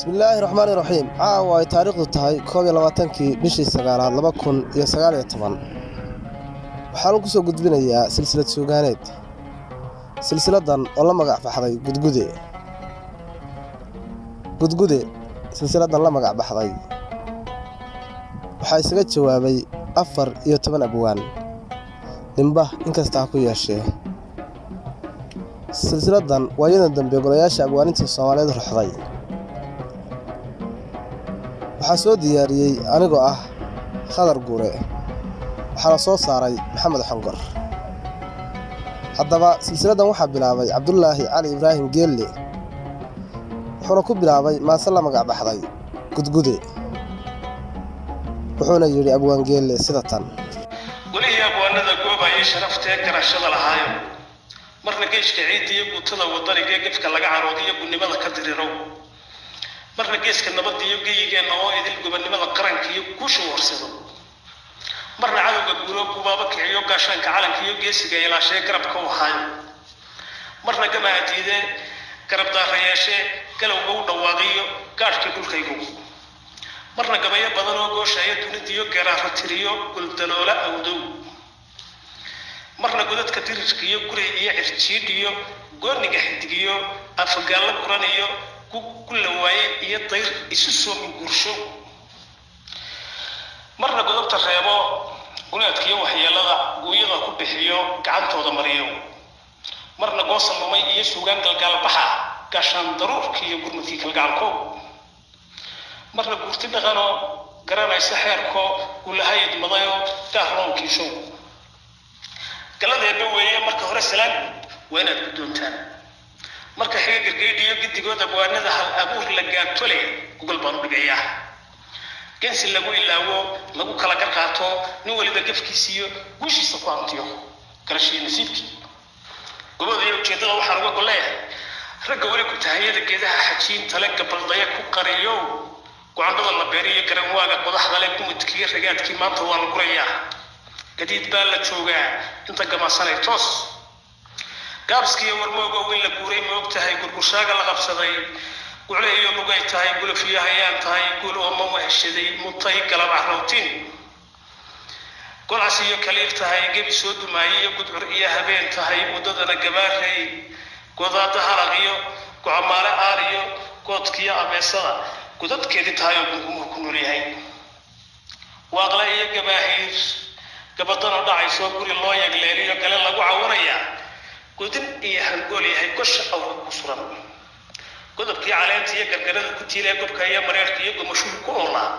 بسم الله الرحمن الرحيم واي تاريخdu tahay 12 bishii 9 2019 waxaan ku soo gudbinayaa silsilad suugaaneed silsiladan oo la magac baxday gudgude silsiladan la magac baxday waxa isaga jawaabay 14 abwaan nimba inkasta ku yeeshee silsiladan waayadan dambe golayaasha abwaaninta Soomaaliyeed ruxday waxaa soo diyaariyay anigoo ah Khadar Guure waxaa soo saaray Maxamed Xangor haddaba silsiladan waxaa bilaabay Cabdullaahi Cali Ibraahim Geelle wuxuuna ku bilaabay maasal la magac baxday gudgude wuxuuna yiri abwaan Geelle sida tan waliya abwaanada goobaayay sharaftee garashada lahaayo marna geeshka ciidiyo guutada wadaniga gefka laga caroodiyo gudnimada ka diriro marna geeska nabadda iyo geeyigeena oo idil gobonimada qaranka iyo guusha warsado marna cadowga guuro kubaaba kiciyo gaashanka calanka iyo geesiga ilaashay garabka u hayo marna gamaadiide garab daarayaashe galowga u dhawaaqiyo gaashka dhulkaygu marna gabayo badan oo gooshaya dunida iyo geeraaro tiriyo guldaloola awdow marna godadka dirirka iyo guri iyo cirjiid iyo gooniga xidigiyo afagaal la quraniyo كل واحد يطير يسوس من قرشو مرنا قلبت الرياضة ولاد كيو حيالله ويضا كل بحيو قعنته ضمريو مرنا قوصل ممي يسوقان قلقال بحا كاشان ضرور كيو قرمتي كالقالكو مرنا قرتنا غانو قرانا يسحيركو كل هايد مضايو تاهرون كيشو قال هذا يبوي مركا هورا السلام وين بدون تاني marka xiga gargeediyo gidigooda abwaanada hal abuur la gaatole gogol baan u dhigayaa gensi lagu ilaawo lagu kala qaato nin waliba gafkiisiyo guushiisa ku antiyo karashii nasiibki gobol iyo jeedada waxa lagu goleeyahay ragga wali ku tahayada geedaha xajiin tale gabaldaya ku qariyo go'aanada la beeriyo garan waaga qodaxda leh ku mudkiga ragaadkii maanta waa la gurayaa gadiid baa la joogaa inta gamasanay toos gaabskiyo warmooga weyn la guuray ma ogtahay gurgushaaga la qabsaday guuleeyo lugay tahay gulfiyaha ayaan tahay guul oo ma wahshaday mutay galab carruutin golasiyo kaliif tahay gebi soo dumaayay gudcur iyo habeen tahay wadadana gabaaray godaada halaqiyo go'amaale aariyo goodkiyo abeesada godadkeedii tahay oo ku noolyahay waaqla iyo gabaahir gabadana dhacayso guri loo yagleeliyo kale lagu caawinaya قدن إيه هنقول إيه كش أو كسران قدر كي علامة هي كرجلة كتير يقب كيا مرير كي يقب مشهور كولا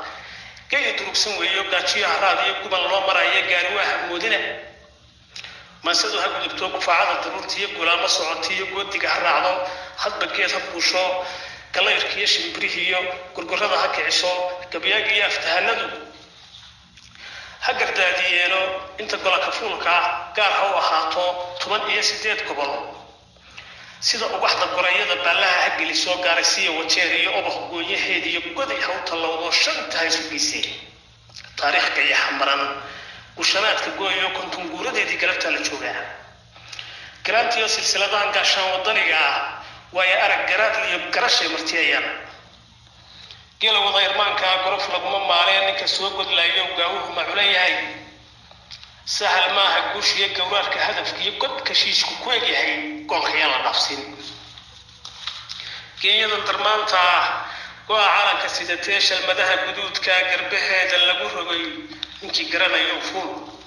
كي يدرك سوى يقب كشيء هراد يقب الله مرة يجاروا مدينة ما سدوا هقول بتوقف فعال الضرورة يقول ما صعدتي يقول تجهر على حد بكيس بوشة كلا يركيش بريهيو كرجلة هذا هكيسو كبياجي يفتهندو هجر داديينو inta gola ka fuulka gaar ah oo ahaato 18 gobol sida ugu xada qorayada balaha hageli soo gaaraysiyo wajeeriyo obax gooyaheed iyo goday hawta loo shantahay sugisay taariikhka iyo xamaran kushanaadka gooyo konton guuradeedii galabta la joogaa garantiyo silsiladan gaashan wadaniga way arag garaad iyo garashay martiyayaan gelo wadayrmaanka gorof laguma maaleen ninka soo godlayo gaawuhu ma culeeyahay سهل ما هقولش يجورك كهدف يقد كشيش كويج هاي كون خيال نفسين كي ينظر مانتا وعلى كسيدتيش المذهب بدود كقربه هذا اللي جوري إنكي جرنا يوفون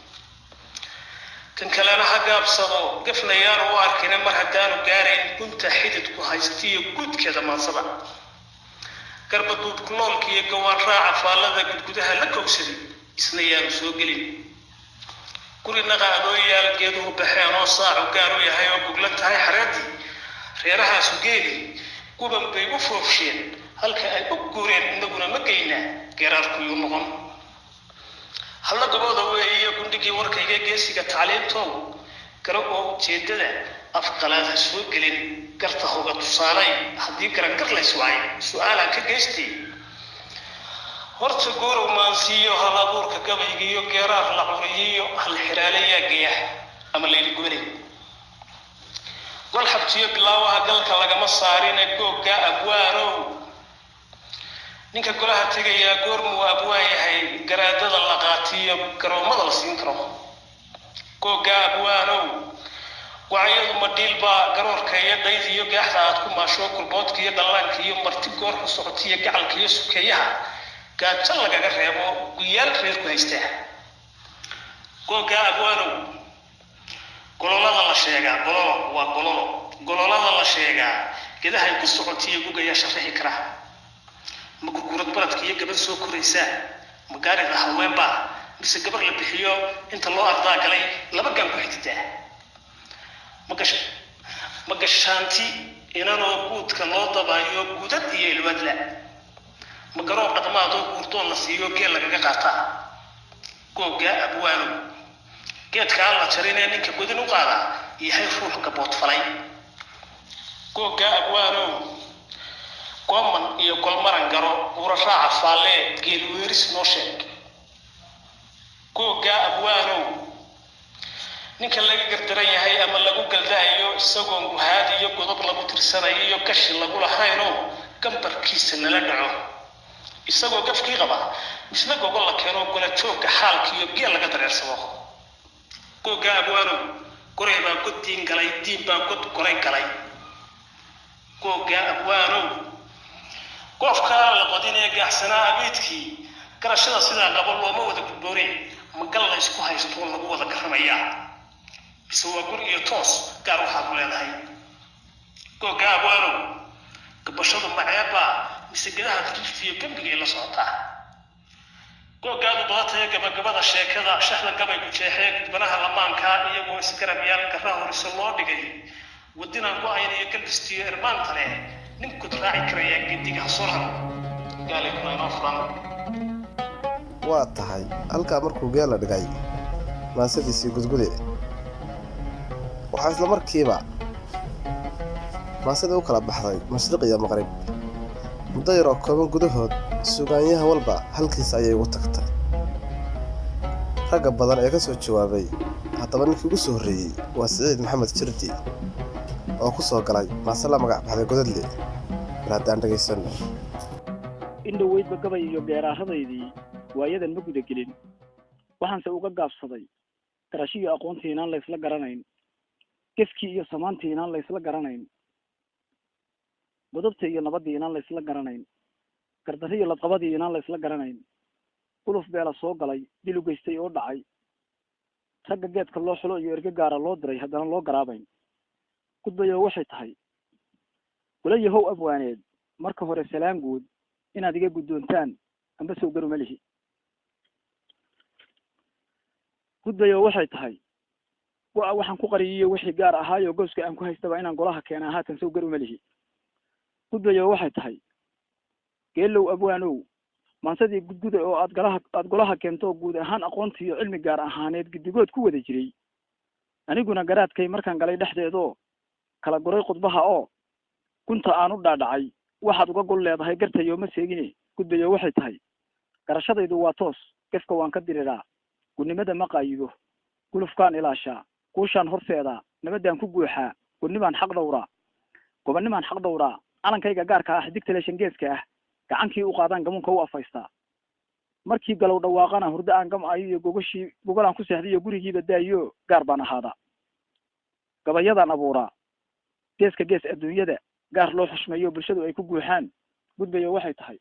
كان كلامنا حاجة بصدق قفنا يا روار كنا مرهدان وجارين كنت حيدت كهايستي قد كذا ما صبا قرب دود كلول كي جوار راعة فالذا قد كده لك وسري إسنيان سوقلين كل نقادويا الجدو بحيانو صاع وقالوا يا هيو بقولت هاي حرادي ريرها سجيلي كوبا بيقفوا فشين هل كأبوكورين نقولنا مكينا قرار كل يوم هل قبضوا وهي كندقي ورك يجيسي كتعليم تو كرقوا جددا أفقلات السوق لين كرته وتصالي حدي كرنكر لسواي سؤالا كجستي horta goor ma siiyo hal abuurka gabaygiyo geeraar la curiyo hal xiraaleeya geeyaha ama leeyli gubani wal xabtiyo bilaawaha galka laga ma saarin googa abwaaro ninka golaha tegaya goormuu abwaan yahay garaadada la qaatiyo garoomada la siin karo googa abwaanow wacayadu ma dhiilba garoorka iyo dhayd iyo gaaxda aad ku maasho kulboodka iyo dhallaanka iyo marti goor ku socotiyo gacalka iyo sukeeyaha gaajo lagaga reebo guyaal reer ku haystaa googa abwaanow gololada la sheegaa gololada la sheegaa gedahay ku socotiyo gugaya sharaxi kara ma gurgurad baradka iyo gabadh soo koraysa ma gaariga haweenba mise gabar la bixiyo inta loo ardaa galay laba gaan ku xigtaa ma gashaanti inanoo guudka loo dabaayo gudad iyo ilwadla ma garoob dhaqmaadoo guurdoon la siiyo geel lagaga qaataa googa abwaanow geedkaa la jarinee ninka godin u qaada yahay ruux gabood falay googa abwaanow gooman iyo golmaran garo buura raaca faalee geel weeris noo sheeg googa abwaanow ninka laga gardaran yahay ama lagu galdaayo isagoon guhaad iyo godob lagu tirsanayo iyo gashi lagu lahaynoo gambarkiisa nala dhaco isagoo gafkii qaba misna gogol la keeno gola joogga xaalka iyo geel laga dareersado googa abwaanow goray baa god diin galay diin baa god goray galay googa abwaanow goofkaa la qodinee gaaxsanaa abeedkii garashada sidaa qabo looma wada gudbooneen magal la isku haysto lagu wada garamayaa mise waa gur iyo toos gaar waxaad ku leedahay googa abwaanow gabashadu maceeba mise gedaha tirtiyo gambigay la socotaa googaadu badataya gabagabada sheekada shaxda gabay ku jeexee gudbanaha lamaanka iyagoo isgarab yaal garraha horse loo dhigay wadinaan go-ayn iyo galbistiyo irmaanta leh ninkud raaci karaya gediga hasoolhan gaalikuna inoo furan waa tahay halkaa markuu geel la dhigay maasadiisii gudgude waxaa isla markiiba maasadii u kala baxday mashriq iyo maqrib muddo yaroo kooban gudahood sugaanyaha walba halkiisa ayay ugu tagtay ragga badan ee ka soo jawaabay haddaba ninkii ugu soo horreeyey waa siciid maxamed jirdi oo ku soo galay maase la magac baxday godadle bal haddaan dhegaysanno indhoweydba gabay iyo geeraaradaydii waayadan ma gudagelin waxaanse uga gaabsaday garashiyo aqoontii inaan laysla garanayn gefkii iyo samaantii inaan laysla garanayn godobta iyo nabadii inaan laysla garanayn gardarri iyo ladqabadii inaan laysla garanayn quluf beela soo galay dil u geystay oo dhacay ragga geedka loo xulo iyo erge gaara loo diray haddana loo garaabayn gudbayo waxay tahay wala yahow abwaaneed marka hore salaam guud inaad iga guddoontaan amba soo garuma lihi gudbayo waxay tahay waxaan ku qariyiyo wixii gaar ahaayo gooska aan ku haystaba inaan golaha keenaa haatan soo garuma lihi gudbayo waxay tahay geelow abwaanow maansadii gudguda oo aad golaha keento guud ahaan aqoonta iyo cilmi gaar ahaaneed guddigood ku wada jiray aniguna garaadkay markaan galay dhexdeedoo kala goray khudbaha oo gunta aan u dhaadhacay waxaad uga gol leedahay gartayo ma seegine gudbayo waxay tahay garashadaydu waa toos gefka waan ka diriraa gudnimada ma qaayido gulufkaan ilaashaa kuushaan horseedaa nabadaan ku guuxaa gudnimaan xaq dhowraa gobanimaan xaq dhowraa calankayga gaarka ah xidigta leeshan geeska ah gacankii u qaadaan gamunka u afaystaa markii galow dhawaaqana hurdo aan gamcayo iyo gogolaan ku seexdayo gurigiiba daayo gaar baan ahaadaa gabayadaan abuuraa geeska gees adduunyada gaar loo xushmeeyo bulshadu ay ku guuxaan gudbayo waxay tahay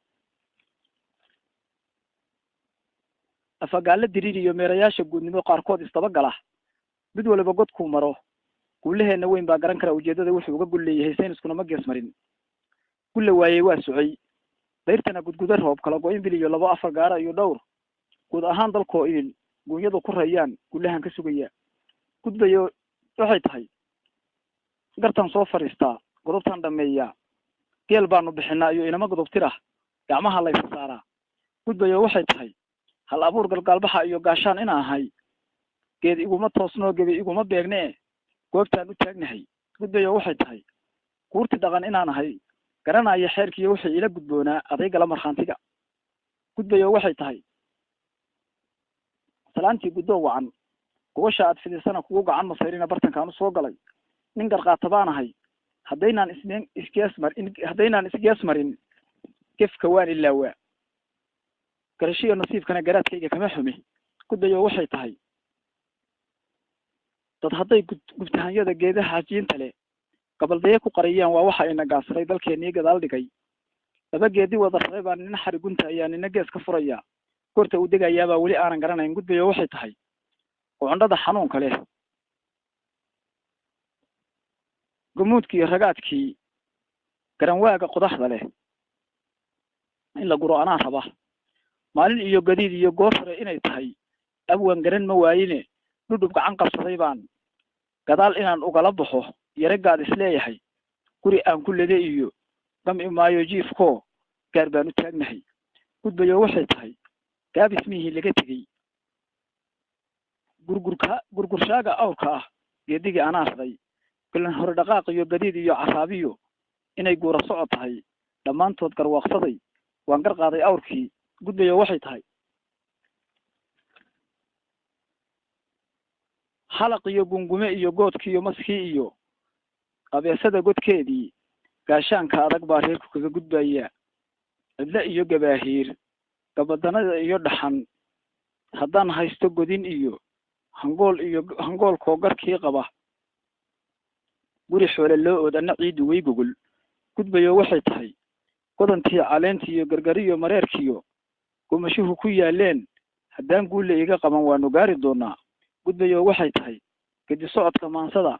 afagaalla diriir iyo meerayaasha guudnimo qaarkood isdabagala mid waliba godkuu maro guulaheenna weyn baa garan kara ujeeddada wuxuu uga gul leeyahay sayniskuna ma gees marin gulla waayey waa socay dayrtana gudguda roob kala go-in bil iyo 2-4 gaara iyo dhowr guud ahaan dalkoo idin guunyadu ku rayaan guulahan ka sugaya gudbayo waxay tahay gartan soo fariistaa godobtan dhameeyaa geel baanu bixinaa iyo inama godob tirah gacmaha la isa saaraa gudbayo waxay tahay hal abuur galgaalbaxa iyo gaashaan inaan ahay geed iguma toosnoo gebi iguma beegne goobtaan u taagnahay gudbayo waxay tahay guurti dhaqan inaan ahay garanaya xeerkiiyo wixii ila gudboonaa adayga la markhaantiga gudbayo waxay tahay salaantii guddoo wacan gogosha aad fidisana kugu gacan masayrina bartankaan u soo galay nin garqaata baan ahay haddaynaan isgees marin gefka waan ilaawaa garashiyo nasiibkana garaadkayga kama xumi gudayo waxay tahay dad hadday gubtahanyada geedaha xajiinta leh gabaldaya ku qariyaan waa waxa ina gaasray dalkeenii gadaal dhigay laba geedi wada rabay baa nina xarigunta ayaa nina gees ka furaya goorta uu degayaabaa weli aanan garanayn gudbayo waxay tahay gocondhada xanuunka leh gumuudkii iyo ragaadkii garanwaaga qodaxda leh in la guro anaa raba maalin iyo gadiid iyo goor hore inay tahay abwan garan ma waayine dhudhub gacan qabsaday baan gadaal inaan ugala baxo yaragaad isleeyahay guri aan ku lede iyo gam imaayo jiifko gaar baan u taagnahay gudbayo waxay tahay gaab ismihii laga tegey gurgurshaaga awrka ah geedigii anaa raday galan hore dhaqaaq iyo gadiid iyo casaabiyo inay guura socod tahay dhammaantood garwaaqsaday waan gar qaaday awrkii gudbayo waxay tahay halaq iyo gungume iyo goodkii iyo maskii iyo abeesada godkeedii gaashaanka adag baa reerku kaga gudbaya cidle iyo gabaahiir gabadanada iyo dhaxan haddaan haysto godin iyo hangoolkoo garkii qaba guri xoole loo ood anna ciiddu way gogol gudbayo waxay tahay godantii caleentii iyo gargariyo mareerkiyo gumashuhu ku yaaleen haddaan guulle iga qaban waanu gaari doonaa gudbayo waxay tahay gedi socodka maansada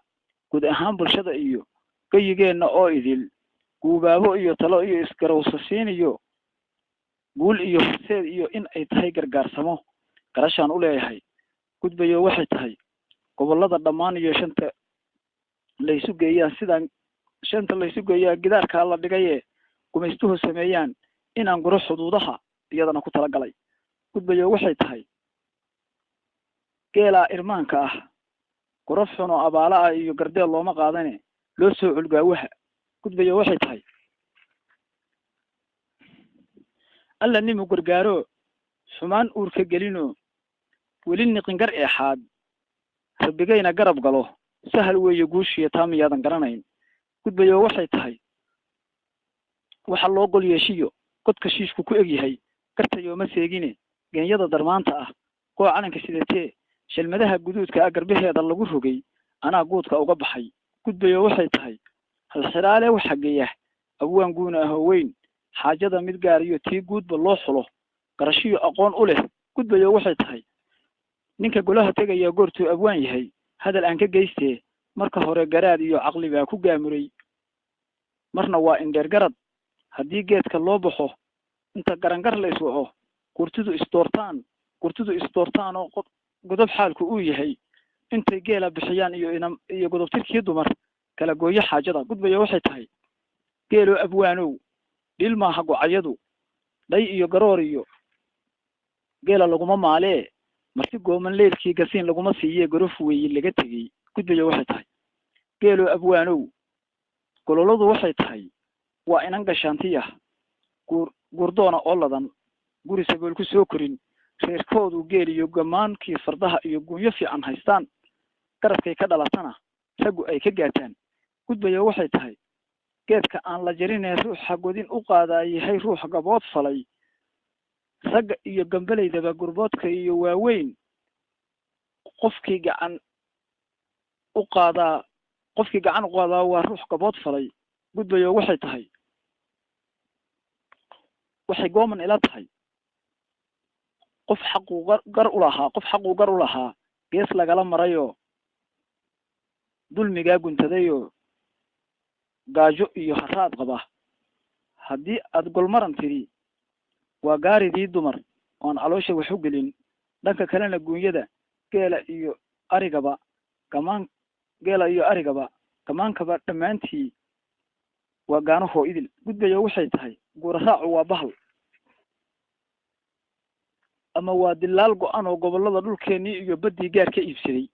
guud ahaan bulshada iyo gayigeenna oo idil guubaabo iyo talo iyo isgarawsasiin iyo guul iyo horseed iyo in ay tahay gargaarsamo garashaan u leeyahay gudbayo waxay tahay gobollada dhammaan iyo shanta laysu geeyaan sidaan shanta laysu geeyaa gidaarkaa la dhigaye gumaystuhu sameeyaan inaan guro xuduudaha iyadana ku talagalay gudbayo waxay tahay geelaa irmaanka ah gorof xun oo abaala ah iyo gardeel looma qaadane loo soo culgaawaha gudbayo waxay tahay alla nimu gargaaro xumaan uurka gelino weli niqingar eexaad rabbigayna garab galo sahal weeye guushiya taa miyaadan garanayn gudbayo waxay tahay waxa loo gol yeeshiyo godka shiishku ku egyahay gartayooma seegine geenyada darmaanta ah koo calanka sidatee shalmadaha guduudka ah garbaheeda lagu rogay anaa guudka uga baxay gudbayo waxay tahay halxiraale waxa geeya abwaan guuna ahoo weyn xaajada mid gaar iyo tii guudba loo xulo garashiyo aqoon u leh gudbayo waxay tahay ninka golaha tegaya goortuu abwaan yahay hadal aan ka geystee marka hore garaad iyo caqli baa ku gaamuray marna waa indheer garad haddii geedka loo baxo inta garangar la iswaco gurtidu isdoortaan oo godob xaalku uu yahay intay geela bixiyaan iyo godobtirkii dumar kala gooyo xaajada gudbayo waxay tahay geeloo abwaanow dhil maaha gocayadu dhay iyo garoor iyo geela laguma maalee marti gooman leelkii gasiin laguma siiye garof weeye laga tegey gudbayo waxay tahay geeloo abwaanow gololadu waxay tahay waa inan gashaantiya guurdoona oo ladan guri sabool ku soo korin reerkoodu geel iyo gamaankii fardaha iyo gunyo fiican haystaan garabkay ka dhalatana raggu ay ka gaataan gudbayo waxay tahay geedka aan la jarinee ruuxa godin u qaadaa yahay ruux gabood falay ragga iyo gambalaydaba gurboodka iyo waaweyn qofkii gacan u qaadaa waa ruux gabood falay gudbayo waxay tahay waxay gooman ila tahay qof xaquu gar u lahaa gees lagala marayoo dulmigaa guntadayoo gaajo iyo haraad qaba haddii aad golmaran tidhi waa gaaridii dumar oon caloosha wax u gelin dhanka kalena guunyada geela iyo arigaba gamaankaba dhammaantii waa gaanahoo idil gudbayo waxay tahay guuraraacu waa bahal ama waa dilaal go-an oo gobollada dhulkeenii iyo baddii gaar ka iibsaday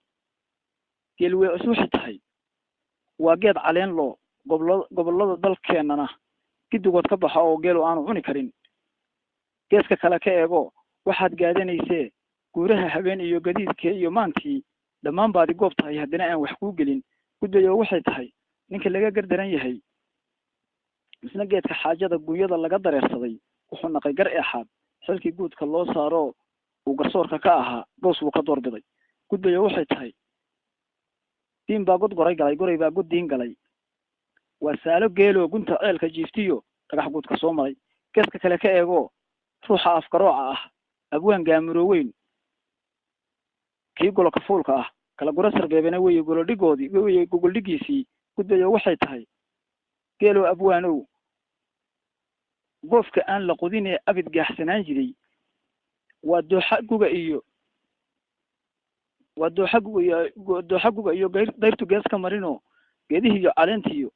geelwees waxay tahay waa geed caleen loo gobollada dalkeennana gidigood ka baxa oo geelu aanu cuni karin geeska kale ka eego waxaad gaadanaysee guuraha habeen iyo gadiidkee iyo maantii dhammaan baadi goob tahay haddana aan wax kuu gelin gudbayo waxay tahay ninka laga gardaran yahay misna geedka xaajada gunyada laga dareersaday wuxuu naqay gar eexaad xilkii guudka loo saaro uu garsoorka ka ahaa goos wuu ka doorbiday gudbayo waxay tahay diin baa god goray galay goray baa god diin galay waa saalo geelo gunta ceelka jiiftiyo dhagax guudka soo maray geeska kale ka eego ruuxa afkarooca ah abwaan gaamuro weyn kii golo kafuulka ah kala gura sarbeebena weeye golodhigoodii weeye gogoldhigiisii gudbayo waxay tahay geelo abwaanow goofka aan la qodin ee abid gaaxsanaan jiray waa dooxa guga iyo dayrtu gees ka marino geedihii iyo caleentiyo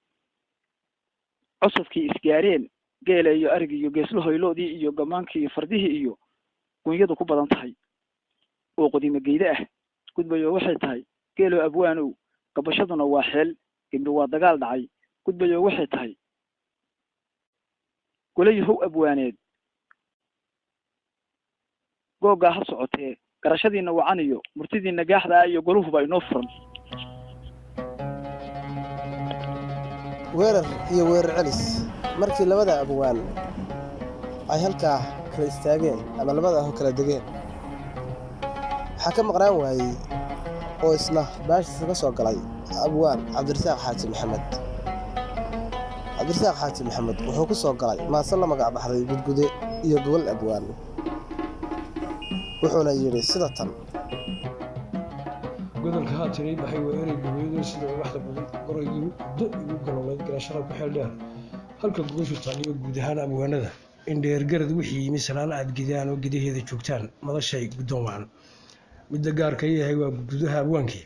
cusubkii isgaareen geela iyo arigi iyo geeslahoyloodii iyo gamaankii iyo fardihii iyo gunyadu ku badan tahay oo qodimo geeda ah gudbayo waxay tahay geelo abwaanow gabashaduna waa xeel gabdho waa dagaal dhacay gudbayo waxay tahay golayahow abwaaneed googaa ha socotee garashadiina wacan iyo murtidiina gaaxda ah iyo goluhuba inoo furan weerar iyo weerar celis markii labada abwaan ay halkaa kala istaageen ama labada aho kala degeen waxaa ka maqnaan waayey oo isna baashiisa ka soo galay abwaan cabdirasaaq xaaji maxamed wuxuu ku soo galay maase la magac baxday gudgude iyo gobol abwaan wuxuuna yidhi sida tan godolka haatiray baxay waa erey gabayado sida waxda badan qoraygii do igu galowleed garashada ku xeel dheer halka gogoshu taaliyo guud ahaan abwaanada indheergarad wixii yimi salaan aad gidaan oo gidaheeda joogtaan madashay guddoon wacan midda gaarka yahay waa gudaha abwaankii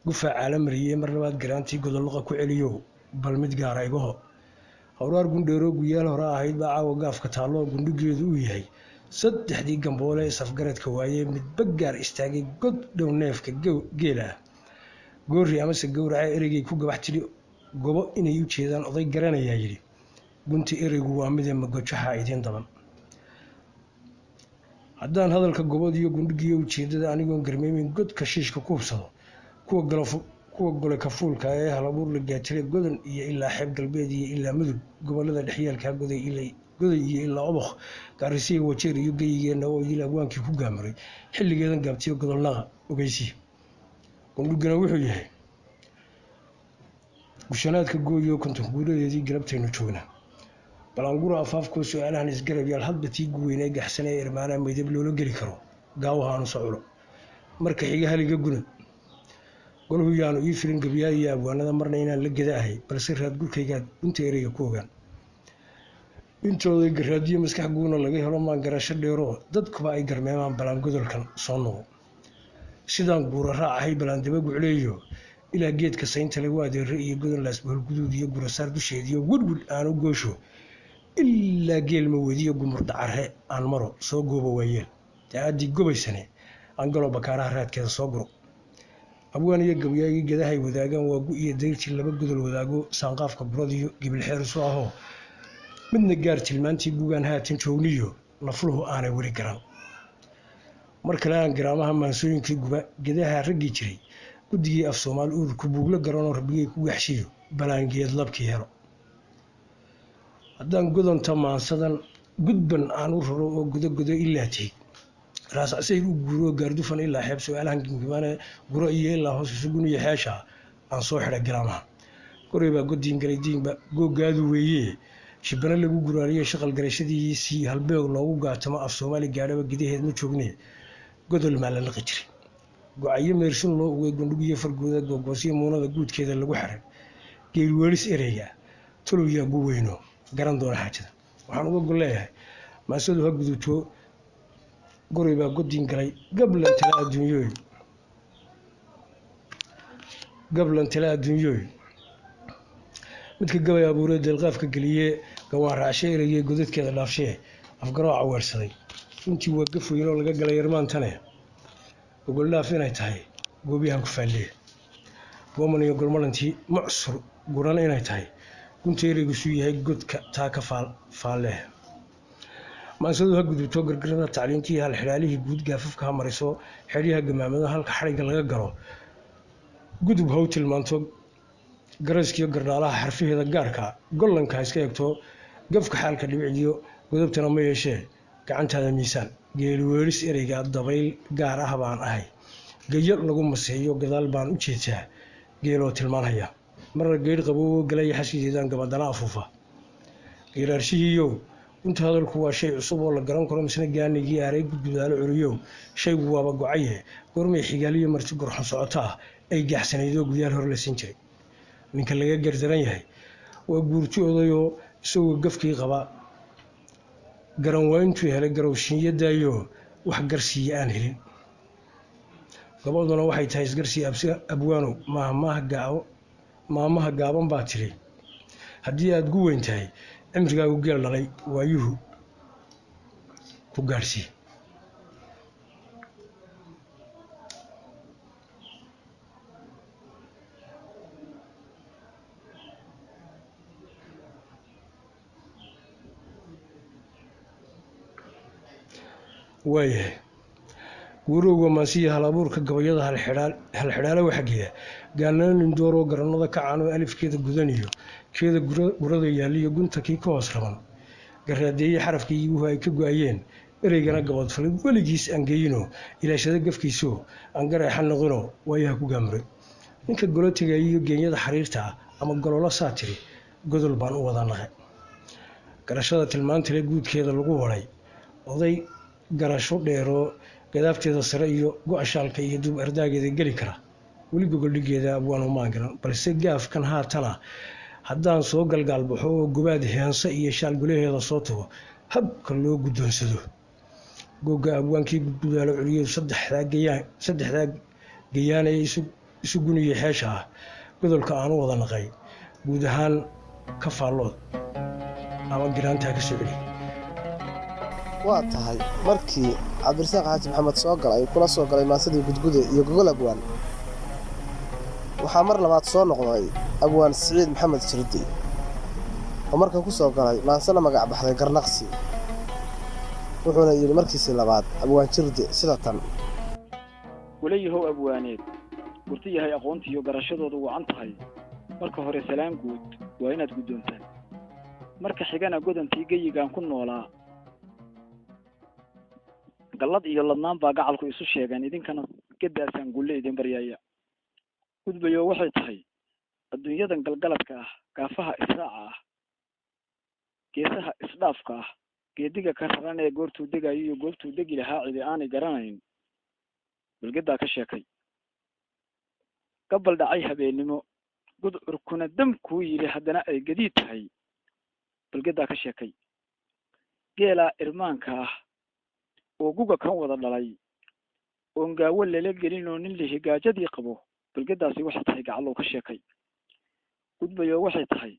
gufaa caalamariyey mar labaad garaantii godolaqa ku celiyo bal mid gaara igaho howraar gundheero guyaal hore ahayd baa caawa gaafka taallo gundhigeedu uu yahay saddexdii gamboole safgaradka waayey midba gaar istaagay god dhow neefka geela goori amase gowraca ereygay ku gabax tiri gobo inay u jeedaan oday garanayaa yidhi gunti ereygu waa midee magojaxa idiin daban haddaan hadalka gobod iyo gundhigiiyo ujeedada anigoon garmeemin god kashiishka ku hubsado kuwa gole kafuulka ee halabuur la gaatire godan iyo ilaa xeeb galbeed iyo ilaa mudug gobolada dhexyaalka goday iyo ilaa oboq gaarisiga wajeer iyo geyigeenna oo idil abwaankii ku gaamaray xilligeedan gaabtiyo godolnaqa ogeysi gundhigana wuxuu yahay gushanaadka gooyo konton guuradeedii galabtaynu joognaa balangura afaafkoo su-aalahan isgarab yaal hadba tii guweynee gaxsan ee irmaanaa maydab loola geli karo gaawaha aanu soculo marka xiga haliga gunad golhu yaanu ii filin gabiyaa iyo abwaanada marna inaan la gedaahay balse raad gurkaygaad gunta ereyga ku ogaan intooday garaadiyo maskax guuna laga helo maan garasho dheeroo dadkuba ay garmeemaan balaan godolkan soo noqo sidaan guura raacahay balaan daba gucleeyo ilaa geedka sayntale waa adeere iyo godon laasbohol guduud iyo gurasaar dusheediyo wudwud aanu goosho ilaa geel mawediyo gumur dacarre aan maro soo goobo waayeel daacaddii gobaysane aan galo bakaaraha raadkeeda soo guro abwaan iyo gabyaagii gadahay wadaagaan waa gu iyo dayrtii laba godol wadaago saanqaafka buradiyo gibilxeer isu ahoo midna gaar tilmaantii gugaan haatan joogniyo nafluhu aanay weli garan mar kale aan garaamaha maansooyinkii guba gadaha raggii jiray guddigii af soomaali ururku buugla garanoo rabbigay ku gaxshiyo balaangeed labkii helo haddaan godonta maansadan gudban aan u raro oo godogodo ilaa tiig raasacsayd u guuro gaardufan ilaa xeeb su-aalahan gingimaane guro iyo ilaa hoos isugun iyo xeesha aan soo xidhay garaamaha koray baa godiin galay diinba googaadu weeye shibana lagu guraariyo shaqal garashadiisii halbeeg loogu gaatamo af soomaali gaadhaba gidaheed ma joogne godol maa la liqi jiray go-ayo meersin loo ugay gundhigiyo fargooda googoosyo muunada guudkeeda lagu xaray geelweelis ereyga tolow yaa gu weyno garan doona xaajada waxaan uga gol leeyahay maasadu ha gudubto goray baa godiin galay gablan tala adduunyooy midka gabay abuuree deelqaafka geliyee gawaan raacshe ereyee godadkeeda dhaafshee afgarooca weersaday runtii waa gafoyn oo laga galay yarmaantane gogoldhaaf inay tahay goobyahan ku faallee gooman iyo golmarantii mucsur guran inay tahay gunta ereygiisuu yahay godka taa ka faallee maansadu ha gudubto gargarada tacliintii halxidhaalihii guud gaafafka ha mariso xeryaha gamaamado halka xadhigga laga galo gudub ha u tilmaanto garayskiyo gardhaalaha xarfaheeda gaarka gollanka ha iska egto gafka xaalka dhibiciyo godobtana ma yeeshee gacantaada miisaan geelweeris ereyga dabayl gaar ah baan ahay gayar lagu maseeyo gadaal baan u jeedaa geeloo tilmaanhaya marna geedh qabowoo galaya xasideedaan gabadana afuufa geeraarshihiiyow runta hadalku waa shay cusub oo la garan karo misna gaanigii aaray gudgudaalo curiyow shaygu waaba gocaye goormay xigaaliyo marti gorxon socoto ah ay gaaxsanaydoo gudaal hor la siin jiray ninka laga gardaran yahay waa guurti odayoo isagoo gafkii qaba garan waa intuu helay garowshinyadaayo wax garsiiya aan helin gabaduna waxay tahay isgarsii abwaanow maamaha gaaban baa tiri haddii aad gu weyn tahay cimrigaagu geel dhalay waayuhu ku gaadhsii waayahay guurowga maansiya hal abuurka gabayada halxidhaale waxageeda gaanaanin dooroo garanada ka caanoo alifkeeda gudaniyo keeda gurada yaaliyo gunta kii ka hoos raban garaadeeye xarafkii iiguhu ay ka go-ayeen ereygana gabadfalid weligiis aan geeyinoo ilaashada gafkiisoo aan gareexan noqinoo waayaha ku gaamuray ninka golo tegayiyo geenyada xariirta ah ama gololo saa tiri godol baan u wada naqay garashada tilmaantale guudkeeda lagu waday oday garasho dheeroo gadaafteeda sare iyo go-ashaalka iyo dub ardaageeda geli kara weli gogoldhigeeda abwaanu maan garan balse gaafkan haatana haddaan soo galgaalbaxo oo gobaad heense iyo shaal gulaheeda soo tago habka loo guddoonsado googa abwaankii gudgudaalo celiyo saddexdaa gayaan ee isu guniyo xeesha ah godolka aan u wada naqay guud ahaan ka faallood ama giraantaa ka soo celi waa tahay markii cabdirasaaq xaaji maxamed soo galay kula soo galay maasadii gudgude iyo gogol abwaan waxaa mar labaad soo noqday abwaan siciid maxamed jirdi oo markan ku soo galay maansana magac baxday garnaqsi wuxuuna yidhi markiisii labaad abwaan jirdi sida tan walayahow abwaaneed gurti yahay aqoontiiyo garashadoodu wacan tahay marka hore salaan guud waa inaad guddoontaan marka xigana godantii geyigaan ku noolaa gallad iyo ladnaan baa gacalku isu sheegeen idinkana gadaasaan gulle idin baryaaya gudbayo waxay tahay adduunyadan galgaladka ah gaafaha israaca ah geesaha isdhaafka ah geediga ka raran ee goortuu degayo iyo goobtuu degi lahaa cidi aanay garanayn balgadaa ka sheekay gabal dhacay habeennimo gudcurkuna dam kuu yidhi haddana ay gadiid tahay balgadaa ka sheekay geelaa irmaanka ah oo guga kan wada dhalay oon gaawo lala gelin oo nin lihi gaajadii qabo balgadaasi waxay tahay gacalow ka sheekay gudbayo waxay tahay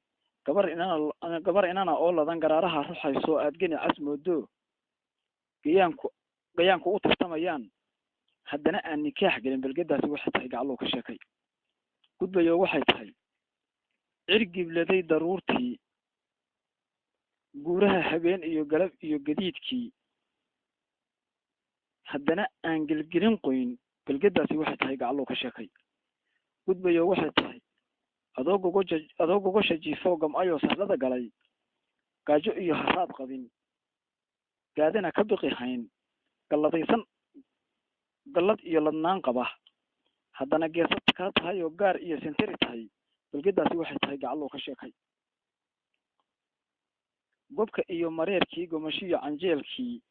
gabar inana oo ladan garaaraha ruxayso aad geni cas moodo gayaanku u tartamayaan haddana aan nikaax gelin balgadaasi waxay tahay gacalow ka sheekay gudbayo waxay tahay cirgibladay daruurtii guuraha habeen iyo galab iyo gadiidkii haddana aan gelgelin qoyn balgadaasi waxay tahay gacalow ka sheekay gudbayo waxay tahay adoo gogosha jiifo gamcayoo sahlada galay gaajo iyo haraad qabin gaadana ka biqi hayn galladaysan gallad iyo ladnaan qaba haddana geesad kaa tahay oo gaar iyo senteri tahay balgadaasi waxay tahay gacalow ka sheekay gobka iyo mareerkii gomashiyo canjeelkii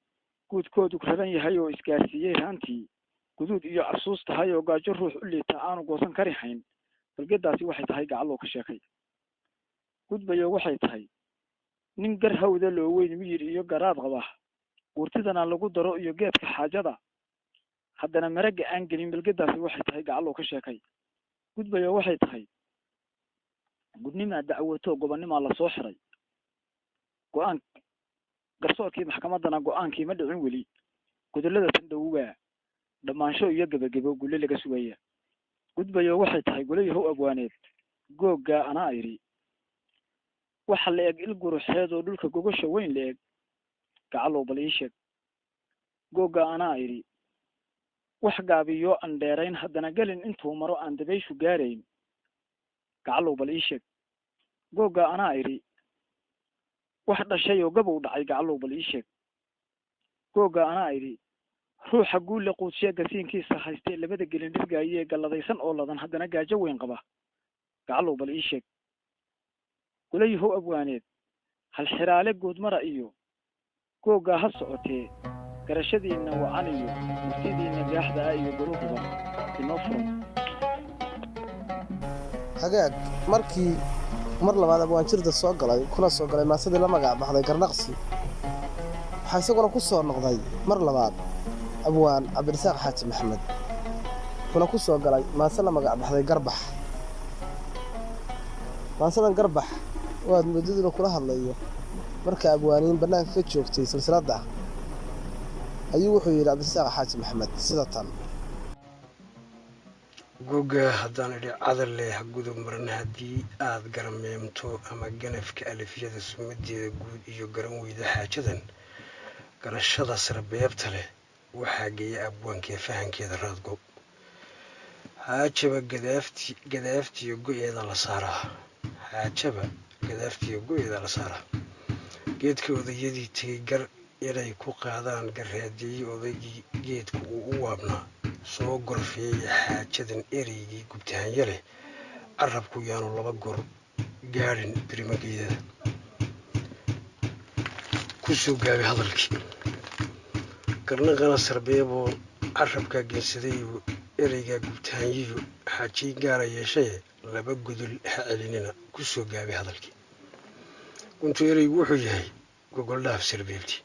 guudkoodu raban yahay oo isgaarsiiyey raantii guduud iyo casuus tahay oo gaajo ruux u liita aanu goosan kari hayn balgadaasi waxay tahay gacalow ka sheekay gudbayo waxay tahay nin gar hawda loo weyn miyir iyo garaad qaba guurtidana lagu daro iyo geedka xaajada haddana maraga aan gelin balgadaasi waxay tahay gacalow ka sheekay gudbayo waxay tahay gudnimaa dacwato gobonnimaa lasoo xiray go-aan garsoorkii maxkamaddana go-aankii ma dhicin weli godollada tan dhowgaa dhammaansho iyo gebagebo gulle laga sugaya gudbayo waxay tahay golayahow abwaaneed googgaa anaa idhi waxa la eg il guruxeed oo dhulka gogosha weyn la eg gacalow bal ii sheeg googgaa anaa idhi wax gaabiyo aan dheerayn haddana gelin intuu maro aan dabayshu gaarayn gacalow bal ii sheeg googgaa anaa idhi wax dhashay oo gabow dhacay gacalow bal ii sheeg googa anaa idhi ruuxa guulle quudshiya gasiinkiisa haystee labada gelin dhirgaayee galladaysan oo ladan haddana gaajo weyn qaba gacalow bal ii sheeg gulayahow abwaaneed halxiraale guudmara iyo googaa ha socotee garashadiinna wacan iyo murtidiinna gaaxda ah iyo garuuhuba inoo furan hagaag markii mar labaad abwaanjirda soo galay kuna soo galay maasadii la magac baxday garnaqsi waxaa isaguna ku soo noqday mar labaad abwaan cabdirasaaq xaaji maxamed kuna ku soo galay maase la magac baxday garbax maasadan garbax waad moodid inuu kula hadlayo marka abwaaniin bannaanka ka joogtay silsiladda ayuu wuxuu yidhi cabdirasaaq xaaji maxamed sida tan goga haddaan idhi cadal leh ha gudub marna haddii aad garameemto ama ganafka alifyada sumadeeda guud iyo garan weyda xaajadan garashada sarbeebta leh waxaa geeya abwaankee fahankeeda raadgob xaajaba gadaaftiyo go-eeda la saaraa geedka odayadii tegay gar inay ku qaadaan garraadeeyey odaygii geedku uu u waabnaa soo gorfeeya xaajadan ereygii gubtahanya leh carabku yaanu laba gor gaadhin birimageydada ku soo gaabay hadalkii garnaqana sarbeeboo carabkaa geensadayuu ereygaa gubtahanyiyu xaajiy gaara yeeshaye laba gudul ha celinina ku soo gaabay hadalkii runtu ereygu wuxuu yahay gogoldhaaf sarbeebti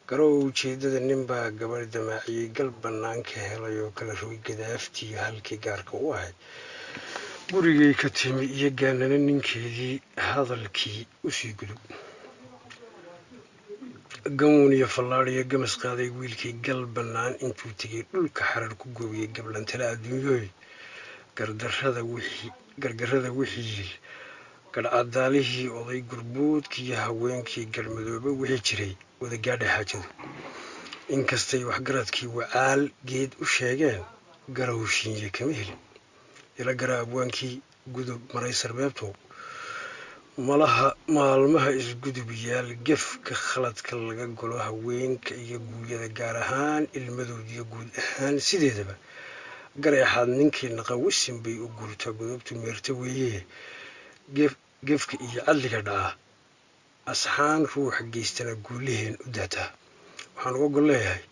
garoo ujeeddada ninbaa gabadh damaaciyey gal bannaanka helay oo kala rogay gadaaftiiyo halkii gaarka u ahayd gurigay ka timi iyo gaanana ninkeedii hadalkii usii gudub gamuun iyo fallaadh iyo gamas qaaday wiilkii gal bannaan intuu tegay dhulka xarar ku goobiyey gablantala adduunyooy gargarrada wixii yiri garhcadaalihii oday gurbuudkiiyo haweenkii garmadoobe wixii jiray wadagaadha xaajadu inkastay waxgaradkii wacaal geed u sheegeen garawshiinye kama helin ila gara abwaankii gudub maray sarbeebto maalmaha isgudub yaal gefka khaladka laga golo haweenka iyo guulyada gaar ahaan ilmadoodiyo guud ahaan sideedaba gareexaad ninkii naqawisin bay u gurtaa godobtu meerta weeye gefka iyo cadliga dhaca asxaan ruuxa geystana guulaheen u daataa waxaan uga gol leeyahay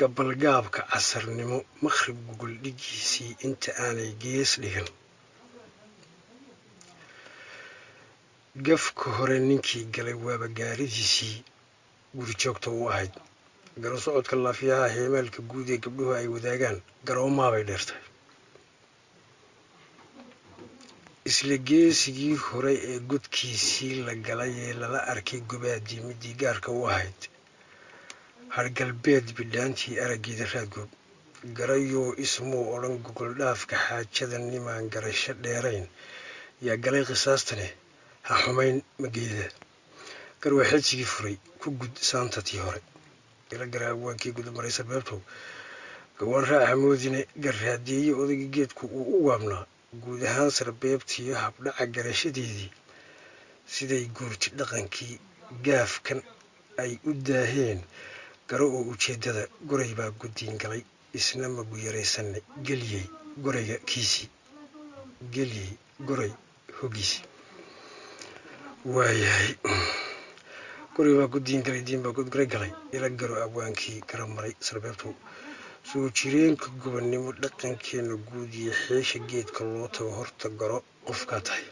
gabalgaabka casarnimo maqhrib gogoldhigiisii inta aanay gees dhigan gafka hore ninkii galay waaba gaaridiisii guri joogta u ahayd garo socodka laafiyaha heemaalka guud ee gabdhuhu ay wadaagaan garoomaabay dheertahay isla geesigii hore ee godkiisii la galay ee lala arkay gobaadii midii gaarka u ahayd hargalbeed bidhaantii araggeeda raadgoob garayoo ismuu odhan gogoldhaafka xaajada nimaan garasho dheerayn yaa galay qisaastane ha xumayn mageeda garwaxeedsigii furay ku gud saantatii hore ila gara abwaankii gudubmaray sarbeebtow gawaan raaxa moodine garraadeeye odayga geedku uu u waabnaa guud ahaan sarbeebtiiyo habdhaca garashadeedii siday guurti dhaqankii gaafkan ay u daaheen garo oo ujeeddada goray baa guddiin galay isna magu yaraysanne geliyey goray hogiisi waayahay goray baa guddiin galay diin baa godgoray galay ila garo abwaankii garab maray sarbeebtow soo jireenka gobonnimo dhaqankeenna guud iyo xeesha geedka loo tago horta garo qofkaa tahay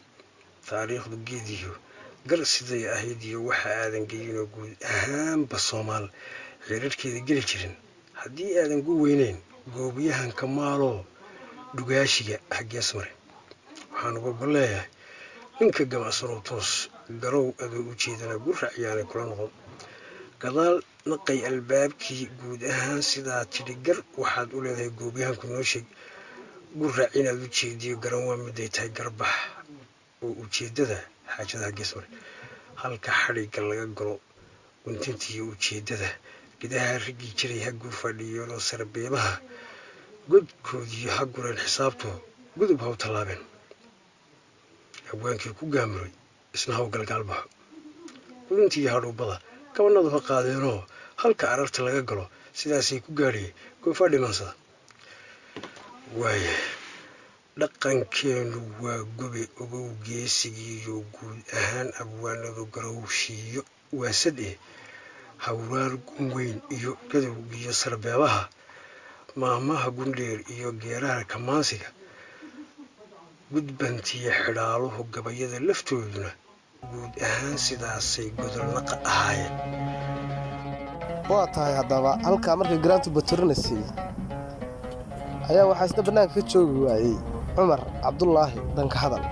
taariikhdu geediyo gar siday ahayd iyo waxa aadan geyinoo guud ahaanba soomaal xeerarhkeeda geli jirin haddii aadan gu weynayn goobiyahanka maaloo dhugaashiga xaggees mare waxaan uga gol leeyahay ninka gamacsanoo toos garow adoo ujeedana gurac yaanay kula noqon gadaal naqay albaabkii guud ahaan sidaa tidhi gar waxaad u leedahay goobiyahanku noo sheeg gurac inaad u jeediyo garan waa miday tahay garbax oo ujeeddada xaajadaha geesmare halka xadhigga laga galo guntintiiyo ujeeddada gidaha riggii jiray ha gur fadhiyoonoo sarbeebaha godkoodiyo ha gureen xisaabtoo gudub haw tallaabeen abwaankii ku gaamuray isna haw galgaalbaxo gudintiiyo hadhuubada gabanadu ha qaadeenoo halka ararta laga galo sidaasay ku gaadhiyeen goofa dhimansada waaye dhaqankeenu waa gobi ogow geesigiiyo guud ahaan abwaanadu garowshiiyo waasadeh hawraar gunweyn iyo gadowg iyo sarbeebaha maamaha gundheer iyo geeraha kamaansiga gudbantiyo xidhaaluhu gabayada laftooduna guud ahaan sidaasay godolnaqa ahaayeen waa tahay haddaba halkaa markay garaantu baturinaysay ayaa waxaa isna bannaanka ka joogi waayey cumar cabdulaahi danka hadal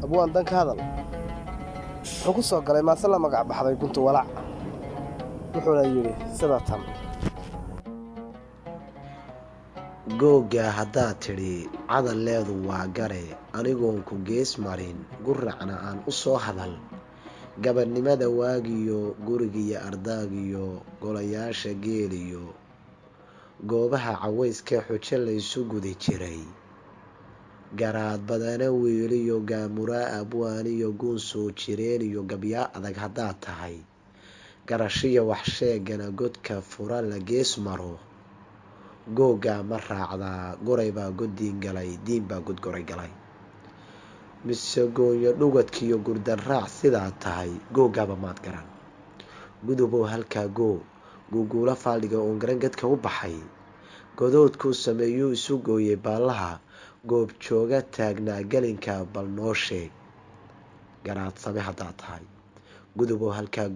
abwaan danka hadal wuxuu ku soo galay maase la magac baxday guntu walaac wuxuuna yidhi sida tan googa haddaad tidhi cadalleedu waa gare anigoon ku gees marin guracna aan u soo hadal gabadhnimada waagiyo gurigiyo ardaagiyo golayaasha geeliyo goobaha cawayska xujo laysu gudi jiray garaad badana wiiliyo gaamuraa abwaaniyo guun soo jireeniyo gabyaa adag haddaad tahay garashiya wax sheegana godka fura la gees maro googaa ma raacdaa goray baa goddiin galay diin baa godgoray galay mise gooyo dhugadkiiyo gurdan raac sidaa tahay googaaba maad garan gudubow halkaa guuguula faaldhiga oon garan gadka u baxay godoodkuu sameeyuu isu gooyey baallaha goob jooga taagnaa gelinka bal noo sheeg garaad same haddaad tahay gudubow halkaa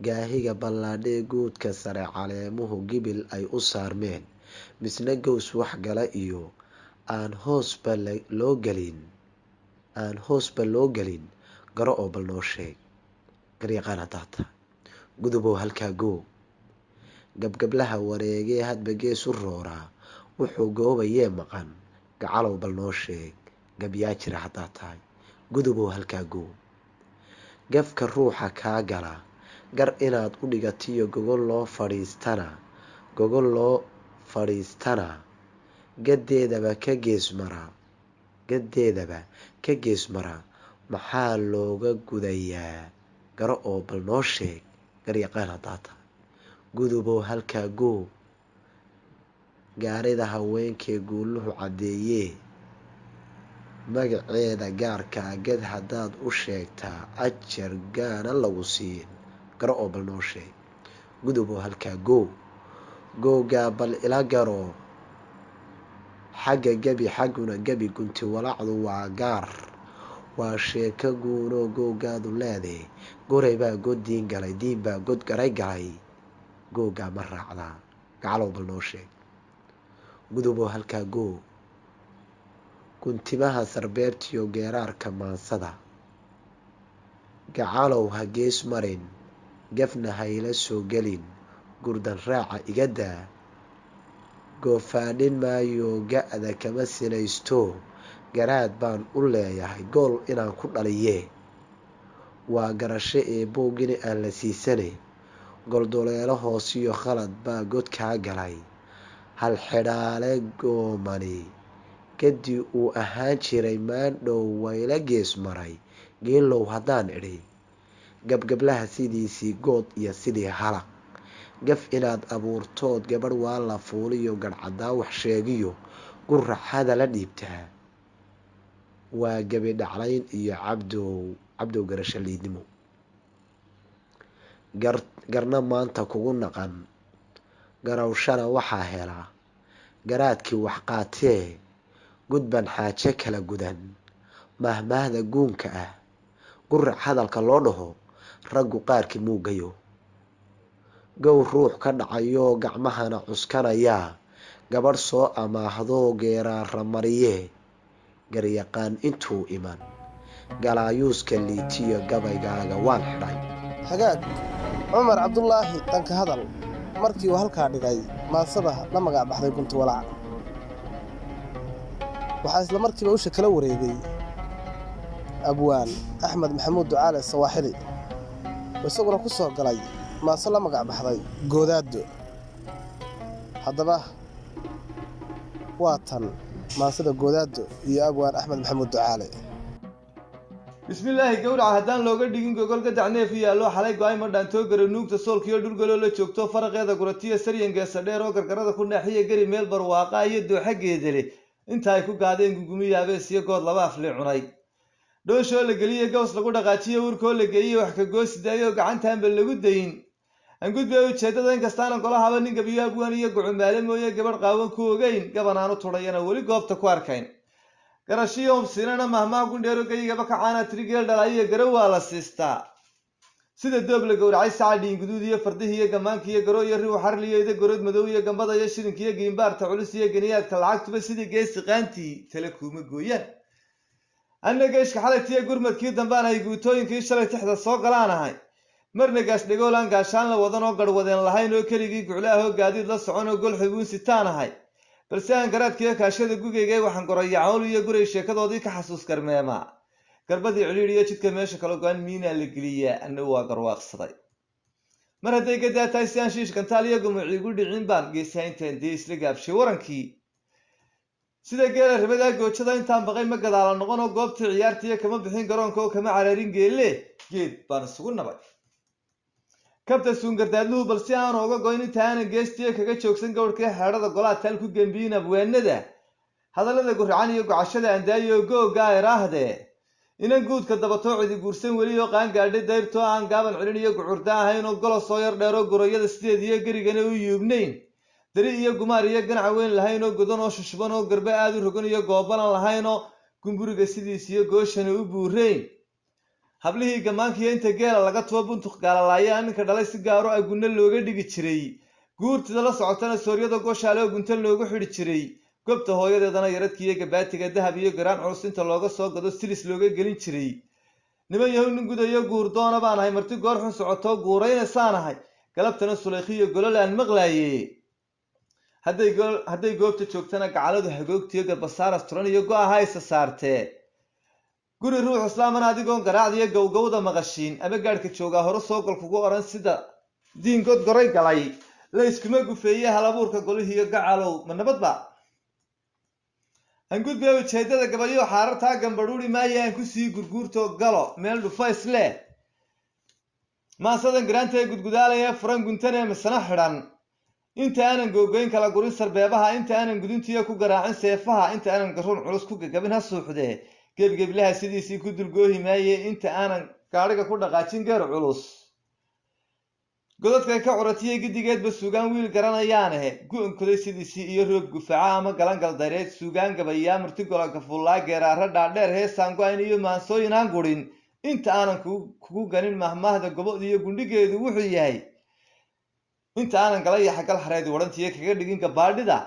gaahiga ballaadhee guudka sare caleemuhu gibil ay u saarmeen misna gows wax gala iyo aan hoosba loo gelin garo oo bal noo sheeg garyaqaan haddaad tahay gudubow halkaa gabgablaha wareegee hadba gees u rooraa wuxuu goobayee maqan gacalow bal noo sheeg gabyaa jira haddaad tahay gudubow halkaa gafka ruuxa kaa gala gar inaad u dhigatiyo gogol loo fadhiistana gadeedaba ka gees mara maxaa looga gudayaa garo oo bal noo sheeg garyaqaan haddaad tahay gudubow halkaa gaarida haweenkee guuluhu caddeeyee magaceeda gaarkaa gad haddaad u sheegtaa ajar gaana lagu siin garo oo bal noo sheeg gudubow halkaa googaa bal ila garo xagga gebi xagguna gebi gunti walacdu waa gaar waa sheeko guunoo googaadu leedee goray baa goddiin galay diin baa god garay galay googaa ma raacdaa gacalow bal noo sheeg gudubow halkaa guntimaha sarbeertiyo geeraarka maansada gacalow ha gees marin gafna hayla soo gelin gurdan raaca igadaa goofaadhin maayo ga-da kama sinaysto garaad baan u leeyahay gool inaan ku dhaliyee waa garasho ee boogini aan la siisane goldoleelo hoosiyo khalad baa godkaa galay hal xidhaale goomani kadii uu ahaan jiray maandhow wayla gees maray geelow haddaan idhi gabgablaha sidiisii good iyo sidii halaq gaf inaad abuurtood gabadh waa la fuuliyo garhcadaa wax sheegiyo gurac hadala dhiibtaa waa gebi dhaclayn iyo cabdow garasho liidnimo garna maanta kugu naqan garawshana waxaa helaa garaadkii wax qaatee gudban xaaje kala gudan mahmaahda guunka ah gurac hadalka loo dhaho raggu qaarkii muugayo gow ruux ka dhacayoo gacmahana cuskanayaa gabadh soo amaahdoo geeraara mariyee garyaqaan intuu iman galaayuuska liitiyo gabaygaaga waan xidhay hagaag cumar cabdulaahi danka hadal markii uu halkaa dhigay maansada la magac baxday gunti walaac waxaa isla markiiba usha kala wareegay abwaan axmed maxamuud ducaale sawaaxili oo isaguna ku soo galay maanse la magac baxday goodaado haddaba waa tan maansada goodaado iyo abwaan axmed maxamuud ducaale bismillaahi gowraca haddaan looga dhigin gogol gadac neef yaallo xalay go-ay ma dhaantoo garo nuugta soolkiyo dhulgaloo la joogto faraqeeda guratiya saryangeesa dheer oo gargarada ku naaxiya geri meel barwaaqa iyo dooxa geedale inta ay ku gaadeen gugumiya abeesiyo good laba afle cunay dhooshoo la geliye gaws lagu dhaqaajiyo urkoo la geeyey wax ka goosi daayoo gacantaanba lagu dayin angudbee ujeeddada inkastaana golahaba nin gabiyo abwaan iyo gucumaale mooye gabadh qaawan ku ogeyn gaban aanu tudhayana weli goobta ku arkayn garashiyo hubsinana mahmaha gundheero geyigaba kacaana tirigeel dhalayiyo garow waa la siistaa sida doob la gowracay saca dhiin guduud iyo fardihii iyo gammaanka iyo garo iyo riw xarliyo ida gorood madow iyo gambada iyo shirinka iyo giimbaarta culus iyo ganiyaadka lacagtuba sidii geesi qaantii tale kuuma gooyaan anna geeshka xalaytiyo gurmadkii dambaan ay guutooyinkii shalay tixda soo galaan ahay marna gaas dhegoolaan gaashaan la wadan oo garwadeen lahayn oo keligii guclaahoo gaadiid la socon oo gol xibuun sitaan ahay balse aan garaadkiiyo kaashada gugayga waxaan goraya cawl iyo guray sheekadoodii ka xasuus garmeemaa garbadii cidhiidh iyo jidka meesha kala go-an miinaa la geliyaa anna waa garwaaqsaday mar hadday gadaa tahay si aan shiish kantaal iyo gumuciigu dhicin baan geesahayntaan dee isla gaabshay warankii sida geela ribadaa goojada intaan baqay ma gadaala noqon oo goobtii ciyaartiiyo kama bixin garoonka oo kama cararin geelle geed baan isugu nabay kabta suungardaadluhu bal si aanu oga goyn inta aanan geestiya kaga joogsan gowrhkii xeedhada golaha taal ku gembiyin abwaanada hadallada guracan iyo gocashada andaayo googaa iraahdee inan guudka dabatoo cidi guursan weli oo qaangaadhay dayrtoo aan gaaban celin iyo gucurda ahayn oo golos oo yar dheeroo goroyada sideed iyo gerigana u yuubnayn dari iyo gumaar iyo ganaca weyn lahayn oo godan oo shushban oo garbe aad u rogan iyo goobanan lahayn oo gumburiga sidiis iyo gooshana u buurayn hablihii gammaankiiyo inta geela laga tubo buntuk gaalalaayaa ninka dhalay si gaaro ah gunno looga dhigi jiray guurtida la socotana sooryada goshaale oo guntan loogu xidhi jiray gobta hooyadeedana yaradkiiyo gabaatiga dahab iyo garaan culus inta looga soo gado silis looga gelin jiray niman yahow nin gudayo guurdoona baan ahay marti goor xun socotoo guuraynasaan ahay galabtana sulaykhiyo golol aan maqlaaye hadday goobta joogtana gacaladu hagoogtiyo garbasaaras turan iyo go-aha isa saartee guri ruux islaamana adigoon garaacdiyo gowgowda maqashiin ama gaadhka joogaa hore soo gol kugu odhan sida diingood goray galay la iskuma gufeeye halabuurka golihiiyo gacalow ma nabadba hangudbee ujeeddada gabayo xaarartaa gambadhuuri maayo aan kusii gurguurtoo galo meel dhufays leh maasadan garaanta ee gudgudaalaya furan guntanee misana xidhan inta aanan googoyn kala gurin sarbeebaha inta aanan gudintiyo ku garaacin seefaha inta aanan garuun culus ku gagabin ha suuxdee gebgeblaha sidiisii ku dulgoohi maaye inta aanan gaadhiga ku dhaqaajin geer culus godadkay ka curatiyey giddigeedba suugaan wiil garanayaaneh gu-ankoday sidiisii iyo roog gufaca ama galangal dareed suugaan gabayaa murtigola gafullaa geeraara dhaadheer heesaan go-ayn iyo maansooyin aan gurin inta aanan kugu ganin mahmaahda gobod iyo gundhigeedu wuxuu yahay inta aanan galaya xagal xareed warantiyo kaga dhigin gabaadhida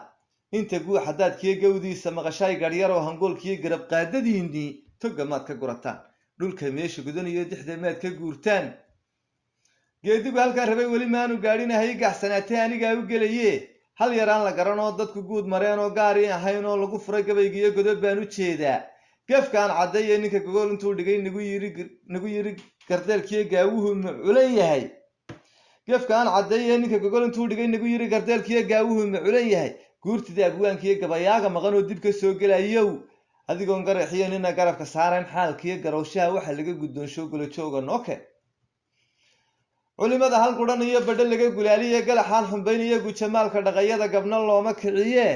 inta guux haddaadkiyo gawdiisa maqashaay garyaroo hangoolkiyo garab qaadadiinii toga maad ka gurataan dhulka meesha gudanayo dixda maad ka guurtaan geedigu halkaan rabay weli maanu gaadhinahay gaxsanaatee anigaa u gelaye hal yaraan la garan oo dadku guud mareen oo gaari ahayn oo lagu furay gabaygiiyo godob baan u jeedaa geefkaan caddeeye ninka gogol intuu dhigay nagu yiri gardeelkiyo gaawuhu ma culan yahay geefkaan caddeeye ninka gogol intuu dhigay nagu yiri gardeelkiyo gaawuhu ma culan yahay guurtida abwaankiiyo gabayaaga maqan oo dib ka soo gelayow adigoon garaxiyo nina garabka saarayn xaalkiiyo garowshaha waxa laga guddoonsho golojooga nooke culimada hal qudhan iyo badho laga gulaaliye galaxaan xumbayn iyo gujamaalka dhaqayada gabna looma kiciye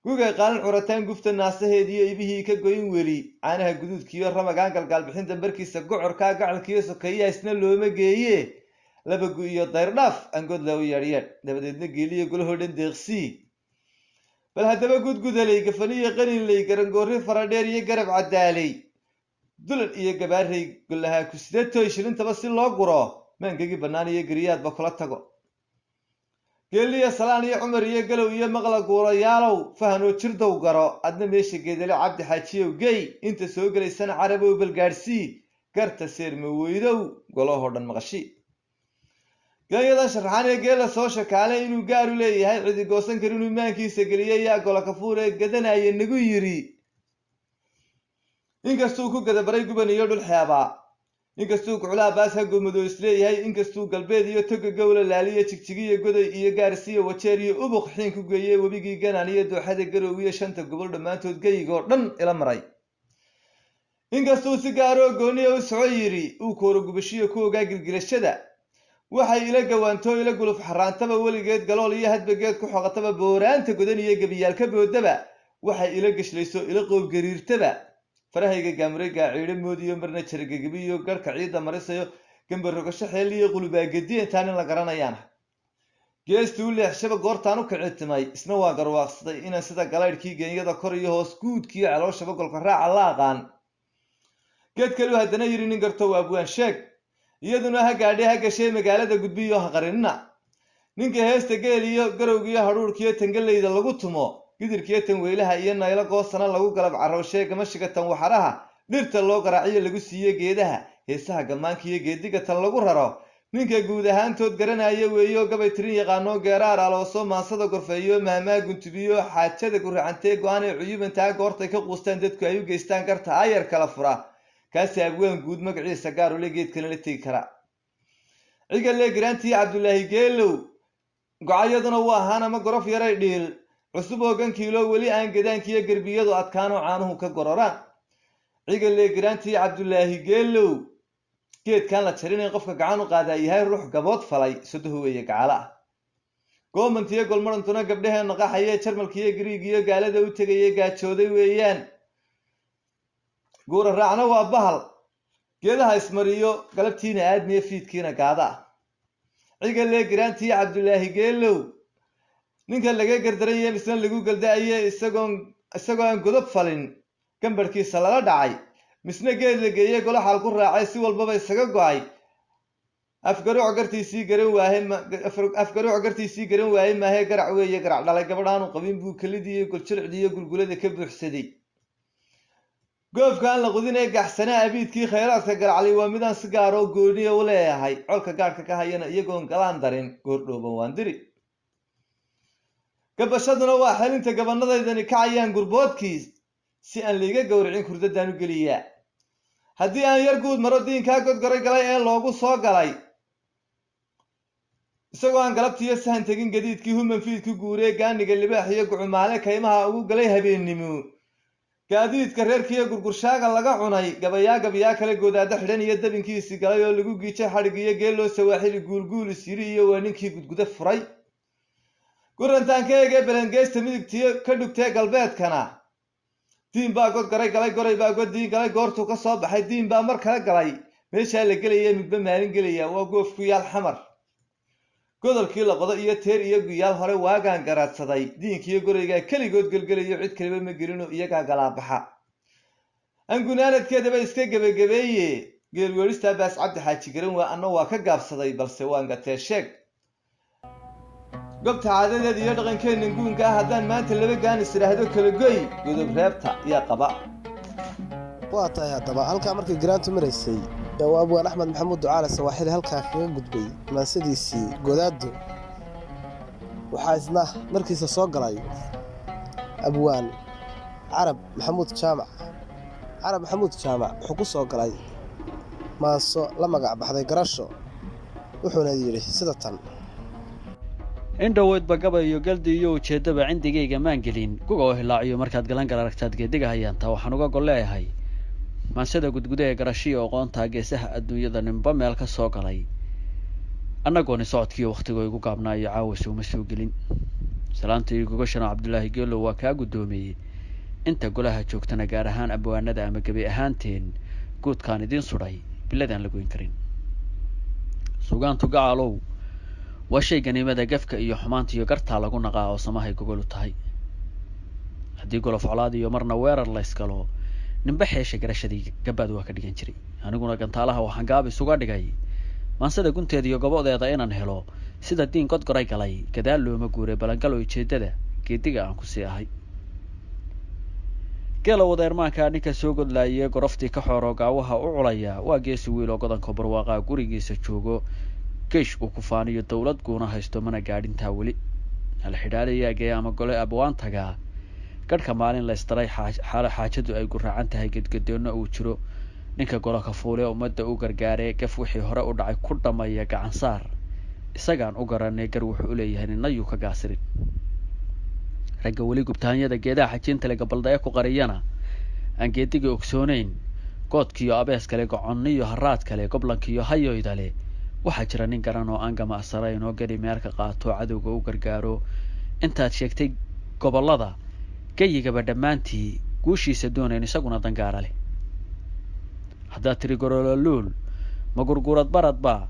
gugay qaalin curataan gufta naasaheediyo ibihii ka goyn weli caanaha guduudkiiyo ramagaan galgaalbixin dambarkiisa gocorkaa gacalkiiyo sokeeyaa isna looma geeye laba gu iyo dayrdhaaf angodla u yeedhyeedh dabadeedna geeliyo golahoo dhan deeqsii bal haddaba gudgudalay gafaniyo qaninley garangoorri faradheer iyo garab cadaalay dulan iyo gabaarey gollahaa ku sideetoy shilintaba si loo guro maankagii bannaan iyo geriyaadba kula tago geeliyo salaan iyo cumar iyo galow iyo maqla guurayaalow fahanoo jirdow garo adna meesha geedale cabdi xaajiyow gey inta soo gelaysana carabow balgaadhsii garta seerma weydow golahoo dhan maqashii geeyadan sharaxaan ee geela soo shakaalay inuu gaaru leeyahay cidi goosan kar inuu maankiisa geliyay yaa gola kafuur ee gadanaya nagu yiri inkastuu ku gadabaray guban iyo dhul xeebaa inkastuu kuculaha baas hagoomado isleeyahay inkastuu galbeed iyo toga gowla laaliyo jigjigiyo goday iyo gaarsiiyo wajeer iyo ubuq xiin ku geeyey webigii ganaan iyo dooxada garow iyo shanta gobol dhammaantood geyigoo dhan ila maray inkastuu si gaaroo gooniya u soco yidhi uu kooro gubashiyo ku ogaa gilgilashada waxay ila gawaantoo ila guluf xaraantaba weligeed galool iyo hadbageed ku xoqataba booraanta godan iyo gebiyaalka boodaba waxay ila geshlayso ila qoob gariirtaba farahayga gaamuray gaaciidho moodiyo marna jaragagebiyo garhka ciidda marisayo gambar rogasho xeel iyo qulubaagadiya intaan in la garanayaana geestii u leexshaba goortaan u kicitimay isna waa garwaaqsaday inaan sida galaydhkii geenyada kor iyo hoos guudkiiyo calooshaba golka raaca la aqaan geed kaluu haddana yidhi nin garto waa abwaan sheeg iyaduna ha gaadhay ha gashay magaalada gudbiyo ha qarinina ninka heesta geel iyo garowgiyo hadhuurkiyo tangalayda lagu tumo gidirkiyo tanweylaha iyo naylo goosana lagu galab carowshee gamashiga tan waxaraha dhirta loo garaaciyo lagu siiyo geedaha heesaha gammaanka iyo geediga tan lagu raro ninka guud ahaantood garanaya weeyo gabay tirin yaqaano geeraar alooso maansada gorfeeyo mahmaa guntubiyo xaajada guracantee go-aan ee cuyubantaa goortay ka quustaan dadku ay u geystaan garta ayar kala fura kaasi abwaan guud magaciisa gaar ule geedkana la tegi kara cigalee giraantii cabdulaahi geelow gocayaduna u ahaan ama gorof yaray dhiil cusub oo gankiilo weli aan gadaankiiyo gerbiyadu adkaanoo caanuhu ka gororaan cigalee giraantii cabdulaahi geelow geedkaan la jarin in qofka gacan u qaadaa yahay ruux gabood falay sodoho weeye gacalo ah goomantiyo golmarantuna gabdhahee naqaxaye jarmalkiiyo giriigiyo gaalada u tegaya gaajooday weeyaan guura raacna waa bahal geedaha ismariyo galabtiina aadmiyo fiidkiina gaada ah cigalee giraantii cabdulaahi geelow ninka laga gardaranye misna lagu galda'aye isagoo aan godob falin gambarhkiisa lala dhacay misna geed la geeye golo xal ku raacay si walbaba isaga go-ay afgaruuc gartiisii garan waaye maahee garac weeye garac dhalay gabadhaanu qabin buu kelidiiyo goljircdiiyo gulgulada ka buuxsaday goofkaan la qudin ee gaxsanaa abiidkii khayraadka garaclay waa midaan si gaaroo gooniya u leeyahay colka gaadhka ka hayana iyagoon galaan darin goordhooban waan diri gabashaduna waa xelinta gabanadaydani kacayaan gurboodkiis si aan layga gowricin kurdadaan u geliyaa haddii aan yar guud maro diinkaa godgoray galay ee loogu soo galay isagoo aan galabtiiyo sahan tegin gadiidkii human fiidku guuree gaaniga libaax iyo gucumaale kaymaha ugu galay habeennimo gaadiidka reerkiiyo gurgurshaaga laga cunay gabayaa kale goodaada xidhan iyo dabinkiisii galay oo lagu giijay xadhig iyo geelloo sawaaxili guulguulis yiri iyo waa ninkii gudguda furay gurantaan ka eegee belengeesta midigtiyo ka dhugtee galbeedkana diin baa god garay galay goray baa god diin galay goortuu ka soo baxay diin baa mar kale galay meeshaa la gelaya midba maalin gelaya waa goofku yaal xamar godolkii la qodo iyo teer iyo guyaal hore waagaan garaadsaday diinkiiyo goraygaa keligood gelgelayo cid kaliba ma gelino iyagaa galaabaxa angunaanadkeedaba iska gebagabeeye geelweeristaa baas cabdi xaaji garan waa anna waa ka gaabsaday balse waan gatee sheeg gobta caadadeed iyo dhaqankeennan guunka ah haddaan maanta laba gaanis idhaahdo kala goy godob reebta iyo qaba waa tahay haddaba halkaa markii giraantu maraysay ee abwaan axmed maxamuud ducaale sawaaxili halkaa kaga gudbay maansadiisii godaado waxaa isna markiisa soo galay abwaan carab maxamuud jaamac wuxuu ku soo galay maaso la magac baxday garasho wuxuuna yidhi sida tan indhoweydba gabay iyo galdi iyo ujeeddaba cindigayga maan gelin gugoo hilaaciyo markaad galangal aragtaad geediga hayaantaa waxaan uga gol leeyahay maansada gudguda ee garashiya oqoontaa geesaha adduunyada ninba meel ka soo galay annagooni socodkiiyo wakhtigoo igu gaabnaayo caawase uma soo gelin salaanta iyo gogashana cabdulaahi geelow waa kaa guddoomeeyey inta golaha joogtana gaar ahaan abwaanada ama gebi ahaanteen guudkaan idiin sudhay biladaan la goyn karin sugaantu gacaalow waa shay ganiimada gafka iyo xumaanta iyo gartaa lagu naqaa oo samahay gogolu tahay haddii golof colaad iyo marna weerar layskalo ninba xeesha garashadii gabaad waa ka dhigan jiray aniguna gantaalaha waxaan gaab isuga dhigay maansada gunteeda iyo gobodeeda inaan helo sida diin godgoray galay gadaal looma guuray balangalo ujeeddada geediga aan ku sii ahay geela wadeermaankaa ninka soo godlaayee goroftii ka xooro gaawaha u culaya waa geesi wiil oo godanka barwaaqaa gurigiisa joogo geesh uu ku faaniyo dowlad guuna haysto mana gaadhintaa weli halxidhaalayaagee ama gole abwaantagaa gadhka maalin laystaray xaajadu ay guraacan tahay gedgadoonna uu jiro ninka golo ka fuule ummadda u gargaaree gaf wixii hore u dhacay ku dhammeeya gacansaar isagaan u garanay gar wuxuu u leeyahay ninayuu ka gaasirin ragga weli gubtaanyada geedaha xajiintale gabaldaya ku qariyana aan geedigii ogsoonayn goodkiiyo abees kale goconniyo haraad kale goblankiiyo hayoyda leh waxaa jira nin garan oo aan gamacsarayn oo geli meerka qaato cadowga u gargaaro intaad sheegtay gobollada gayigaba dhammaantii guushiisa doonayn isaguna dangaara leh haddaad tiri gorololuul ma gurgurad baradba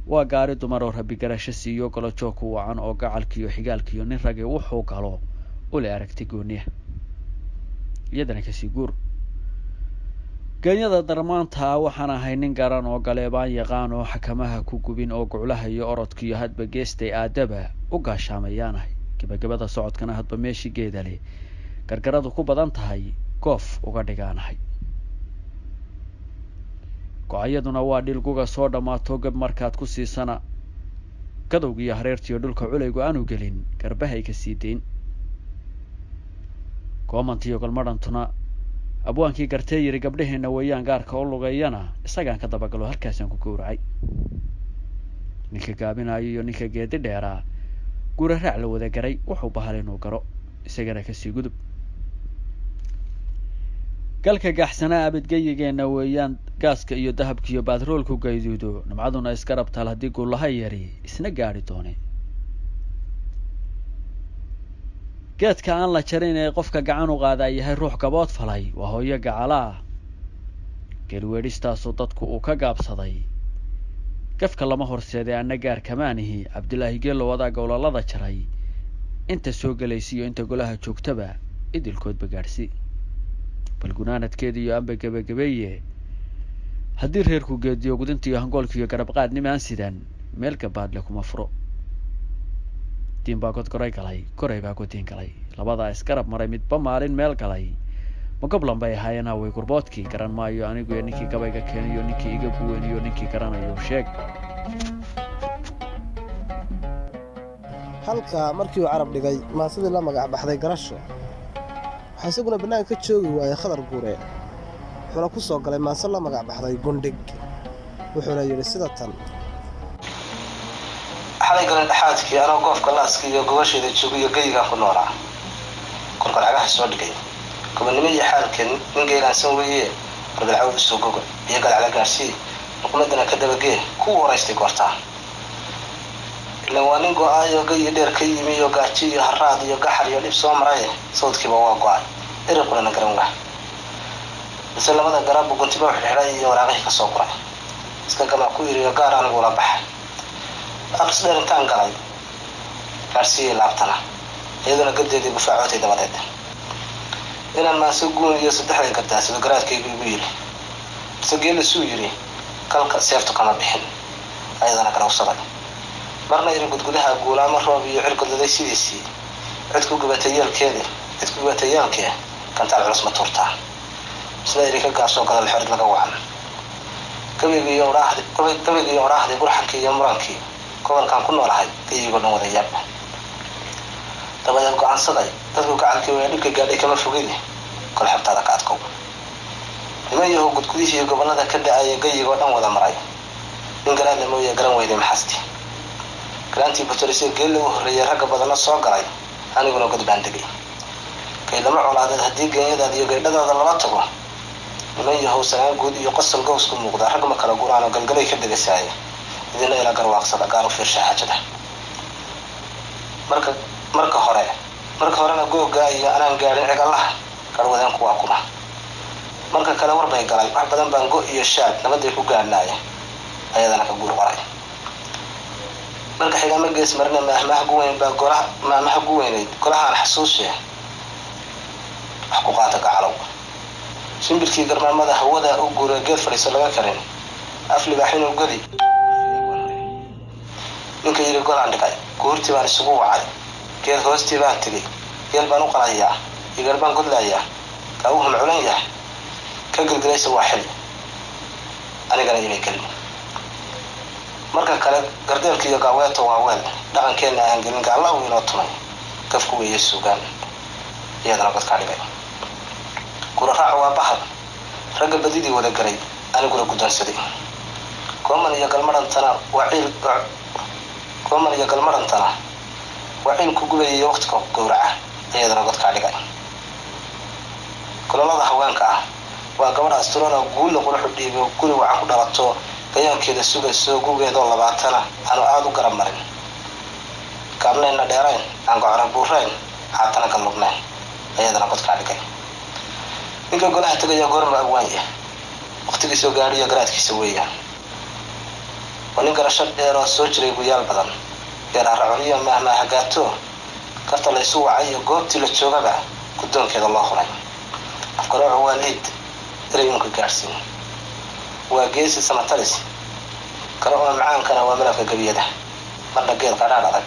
waa gaari dumar oo rabbi garasho siiyo golojoog ku wacan oo gacalkiiyo xigaalkiiyo nin ragii wuxuu galo ule aragtay gooniya iyadana kasii guur genyada darmaanta waxaan ahay nin garan oo galeebaan yaqaan oo xakamaha ku gubin oo guclaha iyo orodkiiyo hadba geestay aadaba u gaashaamayaan gabagabada socodkana hadba meeshii geeda leh gargaradu ku badan tahay goof uga dhigaanahay go-ayaduna waa dhilguga soo dhammaato gab markaad ku siisana gadowgiiyo hareertiiyo dhulka culaygu aanu gelin garbahay ka sii dayn goomantiiyo galmadhantuna abwaankii gartee yiri gabdhaheenna weeyaan gaarka u lugeeyana isagaan ka dabagalo halkaasaan ku gowracay ninka gaabinaayo iyo ninka geedi dheeraa gura raac la wada garay wuxuu bahal inuu garo isagana kasii gudub galka gaxsanaa abadgeyigeenna weeyaan gaaska iyo dahabka iyo baadroolku gayduudo nimcaduna iska rabtaal haddii guulaha yari isna gaadhi doone geedka aan la jarin ee qofka gacan u qaada yahay ruux gabood falay waa hooyo gacalaa geelweedhistaasoo dadku uu ka gaabsaday gafka lama horseeday anna gaar kamaanihi cabdilaahi geelow adaa gowlalada jaray inta soo gelaysiiyo inta golaha joogtaba idilkoodba gaadhsi bal gunaanadkeeda iyo anba gebagabeeye haddii reerku geediyo gudinta iyo hangoolkiiyo garabqaad nimaan sidan meel gabaadle kuma furo diin baa god goray galay goray baa godiin galay labadaa isgarab maray midba maalin meel galay ma goblan bay ahaayeen haway gurboodkii garan maayo anigu iyo ninkii gabayga keeniyo ninkii iga buweniyo ninkii garanayo sheeg halka markii uu carab dhigay maasidii la magac baxday garasho waxaa isaguna bannaanka ka joogi waayey khadar guure wuxuuna ku soo galay maase la magac baxday gundhig wuxuuna yidhi sida tan xalay galan dhaxaadkii anoo goofka laaska iyo gobasheeda joogiyo geyigaan ku noolaa korkor cagaha soo dhigay gobonnimo iyo xaalkeen nin geelaansan weeye wargalcaw usoo gogo iyo galacla gaarsii xukuumaddana ka dabagee kuwa horaystay goortaa ilan waa nin go-aayo geyi dheer ka yimi iyo gaaji iyo haraad iyo gaxar iyo dhib soo maraye sawdkiiba waa go-ay eriqulana garan waa mise labada garabbu guntiba xidhxidhay iyo waraaqihii ka soo guray iska gamaa ku yiriyo gaar anigula baxay aqris dheer intaan galay gaarsiiyey laabtana iyaduna gadeedii gufaacootay dabadeed inaan maase guun iyo saddexday gardaasido garaadkaygu igu yidhi mise geelisuu yidhi kalka seeftu kama bixin ayadana garawsaday marna iri gudgudaha guulaamo roob iyo cirgudladay sidiisii cid ku gubatay yeelkee kantaal culus ma tuurtaa misna iri ka gaasoo gadal xorid laga wacan gabaygiiyo odhaahdii burxankii iyo murankii gobolkaan ku noolahay gayigoo dhan wada yaab dabadeed go-aansaday dadku gacalkii waa dhibka gaadhay kama fogidi kol xabtaada ka adkow niman yahow gudgudihii gobollada ka da-aya gayigoo dhan wada maray nin garaadla mooye garan weyday maxasti garaantii butorisee geella u horreeyay ragga badanna soo galay aniguna god baan degay gaylama colaadeed haddii geenyadaada iyo gaydhadaada lala tago niman yahow sanaan guud iyo qosol gows ku muuqda rag ma kala guraanoo galgalay ka degasaaya idina ila garwaaqsada gaar u fiirsha xaajada marka horena googa iyo anaan gaadhin cigallaha garwadeenku waa kuma marka kale warbay galay wax badan baan go iyo shaad nabaday ku gaadhnaaya ayadana ka guur qoray marka xigama gees marina maahmaah gu weynayd golahaan xasuushe wax ku qaata gacalow shimbirkii garmaamada hawada u guura geed fadhiiso laga karin af libaaxinuu godi ninka yidhi golaan dhigay guurtii baan isugu wacay geed hoostii baan tegey geel baan u qalayaa igar baan godlayaa gaawuhum culan yahay ka gelgelaysa waa xili anigana inay gelin marka kale gardeelka iyo gaaweeto waa weel dhaqankeenna aan gelin gaalla uu inoo tumay gafku weeye sugaan iyadana godkaa dhigay guraraacu waa bahal ragga badidii wada garay aniguna guddoonsaday gooman iyo galmadhantana waa ciil ku gubayay waqtiga gowraca iyadana godkaa dhigay gololada haweenka ah waa gabadha asturana guul qurux dhiibo guri waxa ku dhalato kayankeeda sugayso gugeedo 20 aanu aad u garab marin kaabnayna dheerayn aan go'aan buurayn haatana ka lubnay ayadana qod ka dhigay ninka golaha tagaya goorma waaya waqtigii soo gaadhiyo garaadkiisa weeyaan wani garasho dheer oo soo jiray guyaal badan yara raacuniyo mahma hagaato karta la isu wacay goobtii la joogaba guddoonkeeda loo xuray afkarooc waa liid dareenka gaarsiin waa geesi samatalis kala oo macaankana waa malafka gabiyada marna geed qadhaadh adag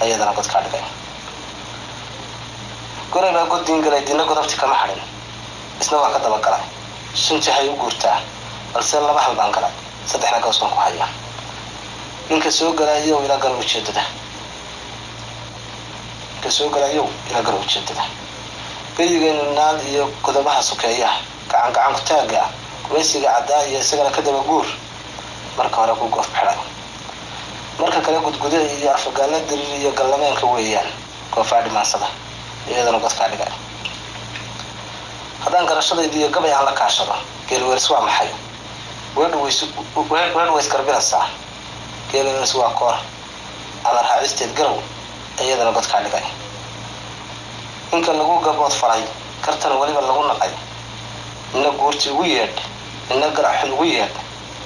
ayadana qod ka dhigay gorayba godin galay dina godobti kama xarin isna waa ka daba galay sunti hay u guurtaa balse laba hal baan galay saddexna ka soo ku haya ninka soo galayo ila garow jeedada geeyigeenu naal iyo godobaha sokeeya gacan ku taaga weysiga cadaa iyo isagana ka daba guur marka hore ku goof xidhay marka kale gudgudo iyo afgaala dirir iyo gallameenka weeyaan goofa dhimaasada iyadana qod ka dhigay haddaan garashadayda iyo gabay aan la kaashado geelweers waa maxay weys karbinaysaa geelweers waa koor ama raacisteed garow iyadana qod ka dhigay inka lagu gabood faray kartana waliba lagu naqay inna guurti ugu yeedh inna garaxun ugu yeedh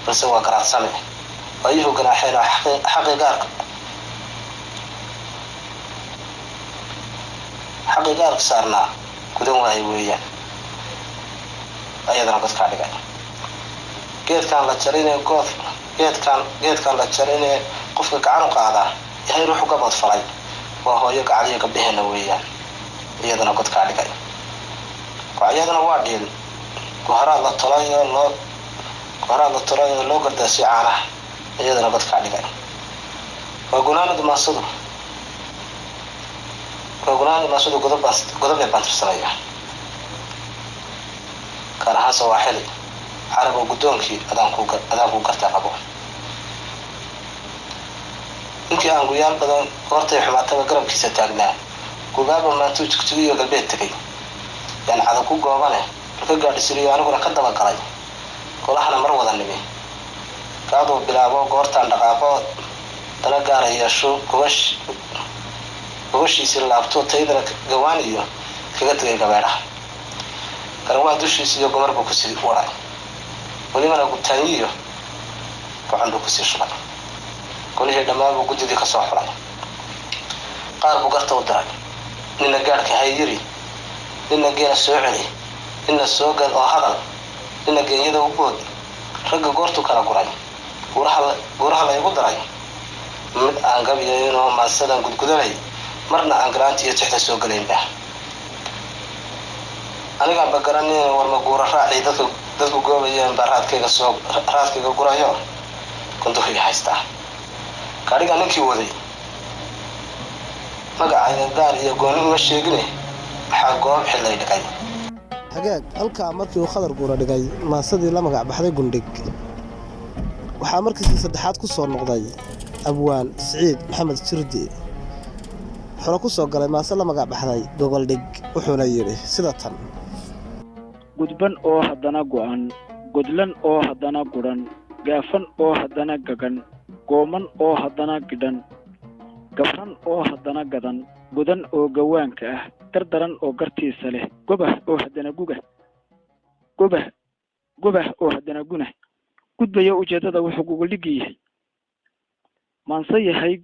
balse waa garaadsame ayuhu ganaaxeen xaqiiqaar saarnaa gudan waay weeyaan ayadana qod ka dhigay geedkan la jarinee qofka gacan u qaadaa yahay ruuxu gabood faray waa hooyo gacaliyo gabdhaheena weeyaan iyadana qod ka dhigay ayadana waa dhiil goharaad la tolayo loo gardaasay caanaha iyadana qod ka dhigay waa gunaanadu maasadu godobay baan tirsanaya gaar ahaan sawaaxili carab oo guddoonkii adaan ku gartaa qabo ninkii aan guyaal badan hortay xumaataba garabkiisa taagnaa gubaaba maantuu jigjigiyo galbeed tegay yaan cadan ku goobane marka gaadhisiriyo aniguna ka daba galay golahana mar wada nimi kaaduu bilaabo goortaan dhaqaaqo dana gaara yeesho gobashiisii laabto taydana gawaan iyo kaga tegay gabeedhaha garawaa dushiisa iyo gomar buu kusii waray welibana gubtaanyiyo gacan buu kusii shubay golihii dhammaan buu guddidii ka soo xulay qaar buu garta u diray nina gaadhka hayiri nina geela soo celi nina soo gal oo hadal nina geenyada u bood ragga goortu kala guray guuraha la igu daray mid aan gabyayinoo maansadan gudgudanay marna aan garaanti iyo tixda soo galaynba anigaan ba garanin warma guura raaci dadku goobayeen baa raadkayga gurayo kunduhii haystaa gaadhiga ninkii waday magacayda gaar iyo gooni uma sheegine maxaa goob xillay dhigay hagaag halkaa markii uu khadar guura dhigay maasadii la magac baxday gundhig waxaa markiisii saddexaad ku soo noqday abwaan siciid maxamed jirdi wuxuuna ku soo galay maase la magac baxday gogoldhig wuxuuna yidhi sida tan gudban oo haddana go'an godlan oo haddana gudhan gaafan oo haddana gagan gooman oo haddana gidhan gabran oo haddana gadan gudan oo gawaanka ah dardaran oo gartiisa leh gobah oo haddana gobah oo haddana guna gudbaya ujeeddada wuxuu gogoldhigi yahay maanse yahay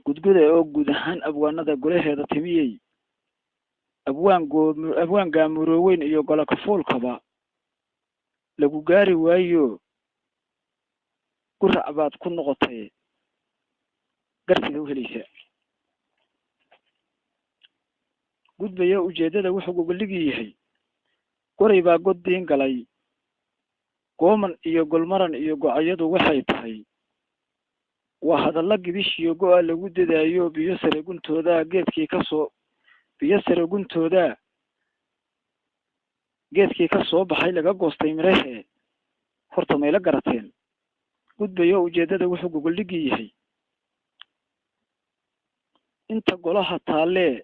gudguda oo guud ahaan abwaanada golaheeda timiyey abwaan gaamurooweyn iyo gola kafoolkaba lagu gaari waayo gurac baad ku noqotay gartida u helaysa gudbaya ujeeddada wuxuu gogoldhigi yahay goray baa god diin galay gooman iyo golmaran iyo gocayadu waxay tahay waa hadalla gibish iyo go'a lagu dadaayo biyo sare guntooda geedkii ka soo baxay laga goostay mirahe horta mayla garateen gudbayo ujeeddada wuxuu gogoldhigi yahay inta golaha taalee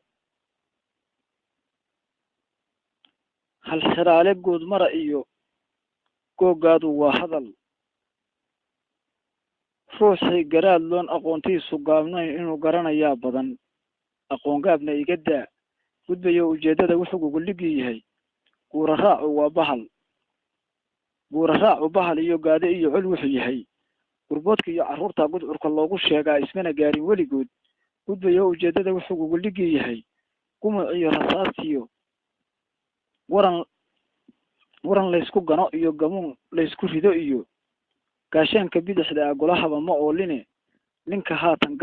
hal xiraale guud mara iyo googaadu waa hadal ruuxii garaad loon aqoontiisu gaabnayn inuu garanayaa badan aqoon gaabna iga daa gudbayo ujeeddada wuxuu guguligi yahay guura raacu bahal iyo gaade iyo col wuxuu yahay gurboodka iyo carruurta gudcurka loogu sheegaa ismana gaarin weligood gudbayo ujeeddada wuxuu guguligi yahay gumuc iyo rasaastiyo waran laysku gano iyo gamuun laysku rido iyo gaashaanka bidixda golahaba ma ooline ninka haatan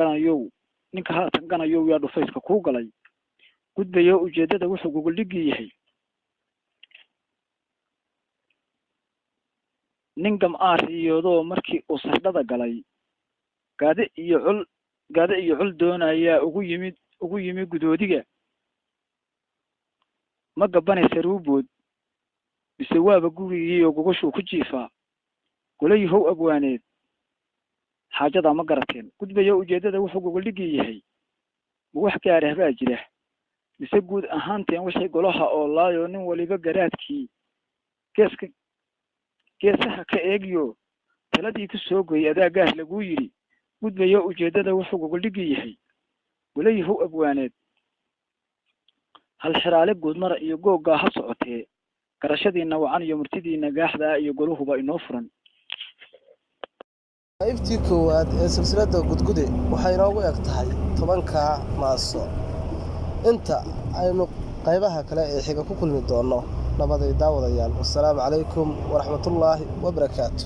ganayow yaa dhufayska kuu galay gudbayo ujeeddada wuxuu guguligi yahay nin gamcaariyoodoo markii uu sardhada galay gaade iyo col doonayaa ugu yimid gudoodiga ma gabanaysa ruubood bise waaba gurigiiyo gogashuu ku jiifaa golayahow abwaaneed xaajadaa ma garateen gudbayo ujeeddada wuxuu gogoligi yahay ma wax gaarah baa jira mise guud ahaanteen wixii golaha oo laayo nin waliba garaadkii geesaha ka eegiyo taladii ku soo goyay adaa gaas laguu yidhi gudbayo ujeeddada wuxuu gogoligi yahay golayahow abwaaneed hal xiraale guudmara iyo googgaa ha socotee garashadiina wacan iyo murtidiina gaaxdaa iyo goluhuba inoo furan qaybtii koowaad ee silsiladda gudgude waxay inoogu eg tahay 10ka maaso inta aynu qaybaha kale ee xiga ku kulmi doono nabaday daawadayaal wassalaamu calaykum waraxmatullaahi wabarakaatu